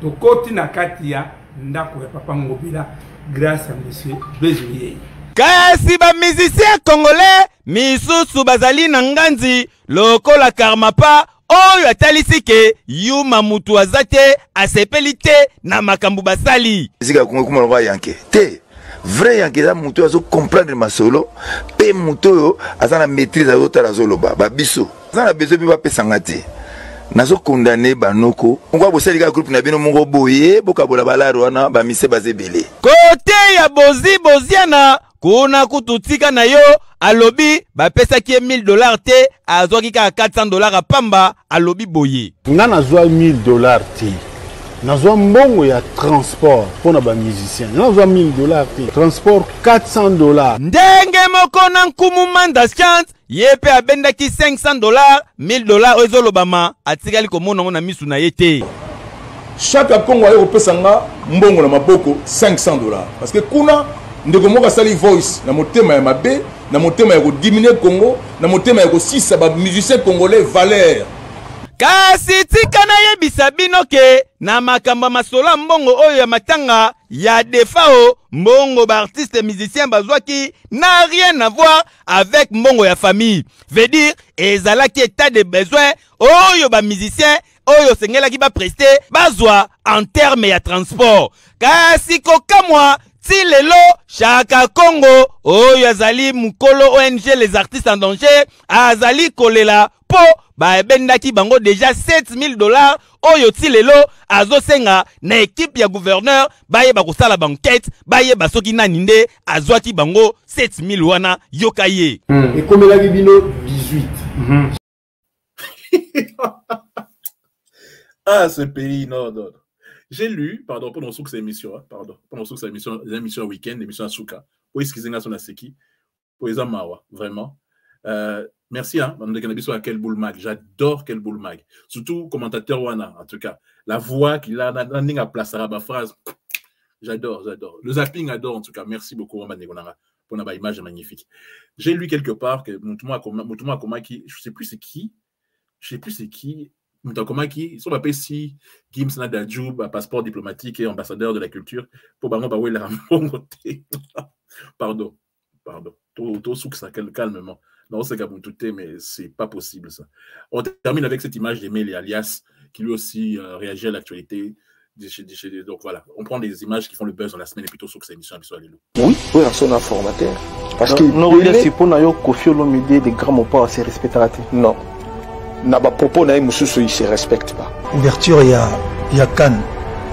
to koti na kati ya ndako ya papa Ngobila grâce à monsieur Blaise Luyeye kasi ba musicien congolais misusu bazali na nganzi lokola Karmapa oyo atalisi ke yuma mutu azate asepeli te na makambo basali zika kongo kuma yanke te vrai yanke za mutu azo comprendre masolo pe mutu yo azana maîtrise azotala zoloba babiso azana besoin bi bapesanga te nazo condamner banoko ngwa bosali ka groupe na bino mongo boye bokabola balaro wana ba mise bazebele kote ya boziana kuna kututika na yo alobi bapesaki $1000 te azwaki ka $400 a pamba alobi boye nga nazwa $1000 te nazwa mbongo ya transport pona ba musicien nazwa $1000 te transport $400 ndenge moko na nkumu Manda chance yepe abendaki $500 $1000 ezolobama atikali komona ngo na misu na ye te Chaka Congo ayo kopesanga mbongo na maboko $500 parce que kuna ndeko moka sali voice na motema ya mabe na motema ya ko diminuer Congo na motema ya ko sisa ba musicien congolais valeur kasi tika nayebisa bino ke na makambo masolo mbongo oyo ya matanga ya defao mbongo ba artiste musicien bazwaki n'a rien à voir avec mbongo ya famille. Veut dire ezalaki état de besoin oyo ba musicien oyo sengelaki ba prester bazwa en terme ya transport. Kasi kokamwa ti lelo Chaka Congo oyo azali mukolo ONG les artistes en danger azali kolela po ba bendaki bango déjà $7,000 oyo ti lelo azosenga na équipe ya gouverneur baye bakosala banquête baye basoki nani nde azwaki bango $7,000 wana yokaye ekomelaki bino 18 Ah, ce pays, non, non. J'ai lu, pardon, pendant cette émission, pendant cette émission, les émissions week-end, l'émission Asuka, pour excuser son aseki, pour les amawa, vraiment. Merci, hein, Mme de Cannabis, à Kel Boulmag. J'adore Kel Boulmag. Surtout, commentateur Wana, en tout cas. La voix qu'il a, la place à la phrase. J'adore, j'adore. Le zapping adore, en tout cas. Merci beaucoup, Mme Negonara, pour une image magnifique. J'ai lu quelque part que Moutouma Komaki, je ne sais plus c'est qui, Mutakomaki, ils sont appelés si Gims Nadadjou, passeport diplomatique et ambassadeur de la culture, pour Bango Baoué la Pardon. Tout souk ça, calmement. Non, c'est Kabountouté, mais c'est pas possible ça. On termine avec cette image d'Emile Alias, qui lui aussi réagit à l'actualité. Donc voilà, on prend des images qui font le buzz dans la semaine et plutôt sur que c'est émission habituelle. Oui, c'est un informateur. Parce que non, il est pour nous Kofi Olomide des grands mots à se respecter. Non. Na ba propos na mususu il se respecte pas. Ouverture il y a Cannes.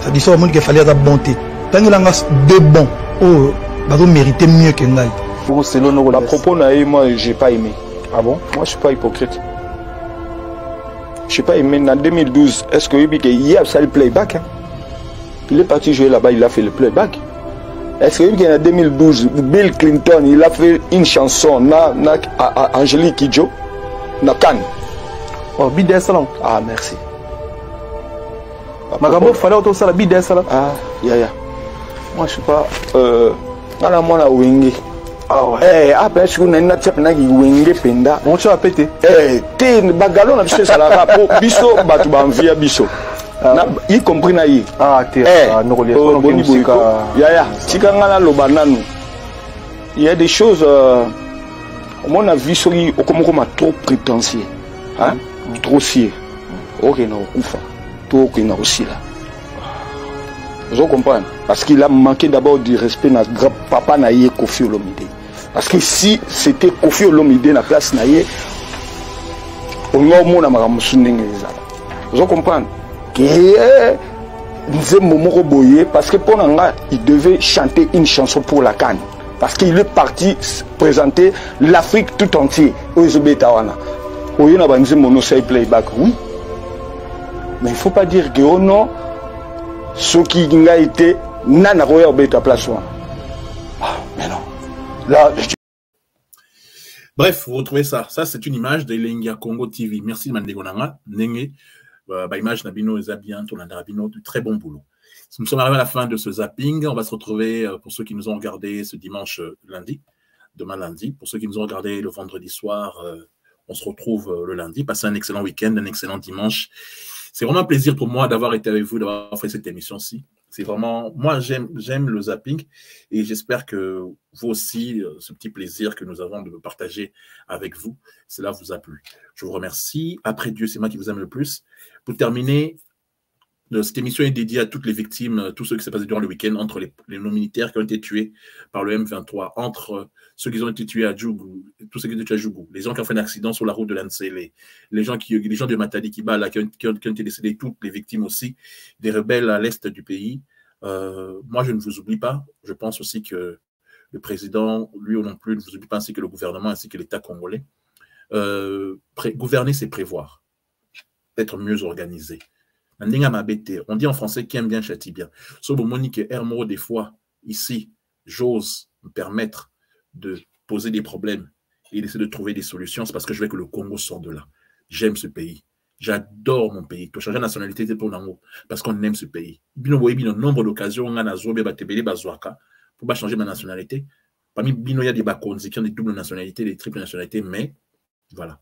Ça dit ça au monde qu'il fallait la bonté. Tant il a deux bons oh bazo mériter mieux que ngai. Pour selon nos la propos na moi j'ai pas aimé. Ah bon? Moi je suis pas hypocrite. Je pas aimé en 2012. Est-ce que il y a ça le playback hein? Il est parti jouer là-bas, il a fait le playback. Est-ce que en 2012 Bill Clinton il a fait une chanson na Angélique Kidjo na Cannes. Oh, bidé salon. Ah, merci. Magambo fallait auto ça la bidé salon. Ah, ya. Moi je suis pas ngala mwana wenge. Ah ouais. Après je connais na tchap na wenge penda. Mon tu a pété. Té bagalo na biso ça la po biso batu ba envia biso. Na y compris na yi. Ah, té. No relief on boni boika. Ya. Tika ngala loba nanu. Il y a des choses mon avis sur okomoko ma trop prétentieux. Hein? Trop sié. Ok, non, oufa. Tout ok, non, aussi là. Vous comprenez? Parce qu'il a manqué d'abord du respect à grand papa naïe Kofi Olomide. Parce que si c'était Kofi Olomide na place naïe, on a au moins vous comprenez? Parce que pour Nanga, il devait chanter une chanson pour la Cannes. Parce qu'il est parti présenter l'Afrique tout entière aux Zobetawana. Oui, on a besoin de playback, oui. Mais il ne faut pas dire que oh non, ce qui a été, n'a pas été à place. Ah, mais non. Là, bref, vous retrouvez ça. Ça, c'est une image de Lengia Congo TV. Merci, Mandegonanga. Nenge, image Nabino et Zabian, Tolandarabino, de très bon boulot. Nous sommes arrivés à la fin de ce zapping. On va se retrouver, pour ceux qui nous ont regardé ce dimanche lundi, demain lundi. Pour ceux qui nous ont regardé le vendredi soir, on se retrouve le lundi. Passez un excellent week-end, un excellent dimanche. C'est vraiment un plaisir pour moi d'avoir été avec vous, d'avoir fait cette émission-ci. C'est vraiment, moi, j'aime le zapping et j'espère que vous aussi, ce petit plaisir que nous avons de partager avec vous, cela vous a plu. Je vous remercie. Après Dieu, c'est moi qui vous aime le plus. Pour terminer, cette émission est dédiée à toutes les victimes, tous ceux qui s'est passé durant le week-end, entre les non-militaires qui ont été tués par le M23, entre ceux qui ont été tués à Djougou, tous ceux qui ont été tués à Djougou, les gens qui ont fait un accident sur la route de l'Ansele, les gens de Matadi Kibala qui ont été décédés, toutes les victimes aussi, des rebelles à l'est du pays. Moi, je ne vous oublie pas. Je pense aussi que le président, lui non plus, ne vous oublie pas, ainsi que le gouvernement, ainsi que l'État congolais. Gouverner, c'est prévoir, être mieux organisé. On dit en français qui aime bien châtie bien. Sauf au Monique Hermo, des fois, ici, j'ose me permettre de poser des problèmes et d'essayer de trouver des solutions. C'est parce que je veux que le Congo sorte de là. J'aime ce pays. J'adore mon pays. Tu changes de nationalité parce qu'on aime ce pays. Il y a un nombre d'occasions pour changer ma nationalité. Parmi Bino, il y a des Bakonzi qui ont des doubles nationalités, des triples nationalités, mais voilà.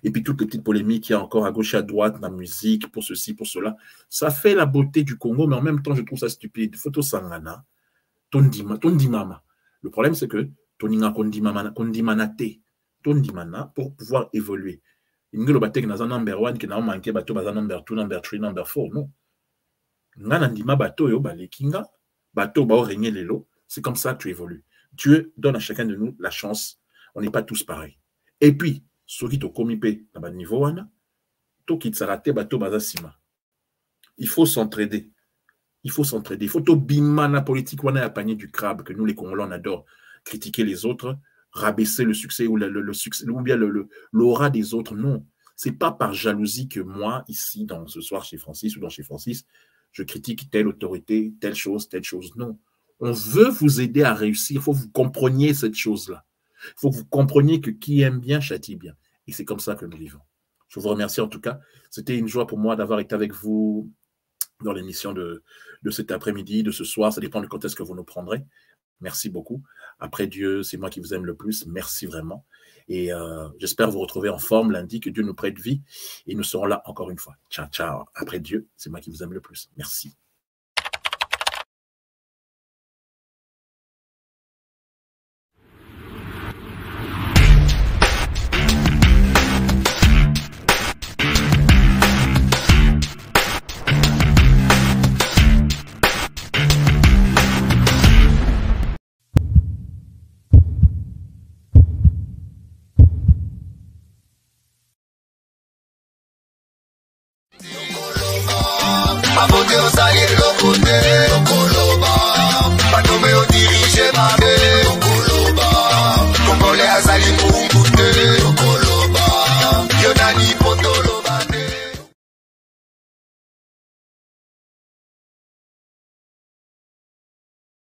Et puis toutes les petites polémiques qu'il y a encore à gauche et à droite, la musique, pour ceci, pour cela, ça fait la beauté du Congo, mais en même temps, je trouve ça stupide. Photo Sangana, Tondimama. Le problème, c'est que Toninga Kondimanate, Tondimana, pour pouvoir évoluer. Ingelo Batek na number 1, qui n'a pas manqué, bateau, number 2, number 3, number 4, non. Nganandima bateau, yo, balekinga, bateau, bao régner les lots. C'est comme ça que tu évolues. Dieu donne à chacun de nous la chance. On n'est pas tous pareils. Et puis, ceux qui t'ont commis dans le niveau, il faut s'entraider. Il faut s'entraider. Il faut tout bimana politique, on a panier du crabe, que nous, les Congolais, on adore critiquer les autres, rabaisser le succès ou le succès, ou bien l'aura des autres. Non. Ce n'est pas par jalousie que moi, ici, ce soir chez Francis ou dans chez Francis, je critique telle autorité, telle chose, non. On veut vous aider à réussir. Il faut que vous compreniez cette chose-là. Il faut que vous compreniez que qui aime bien châtie bien. Et c'est comme ça que nous vivons. Je vous remercie en tout cas. C'était une joie pour moi d'avoir été avec vous dans l'émission de cet après-midi, de ce soir. Ça dépend de quand est-ce que vous nous prendrez. Merci beaucoup. Après Dieu, c'est moi qui vous aime le plus. Merci vraiment. Et j'espère vous retrouver en forme lundi. Que Dieu nous prête vie. Et nous serons là encore une fois. Ciao, ciao. Après Dieu, c'est moi qui vous aime le plus. Merci.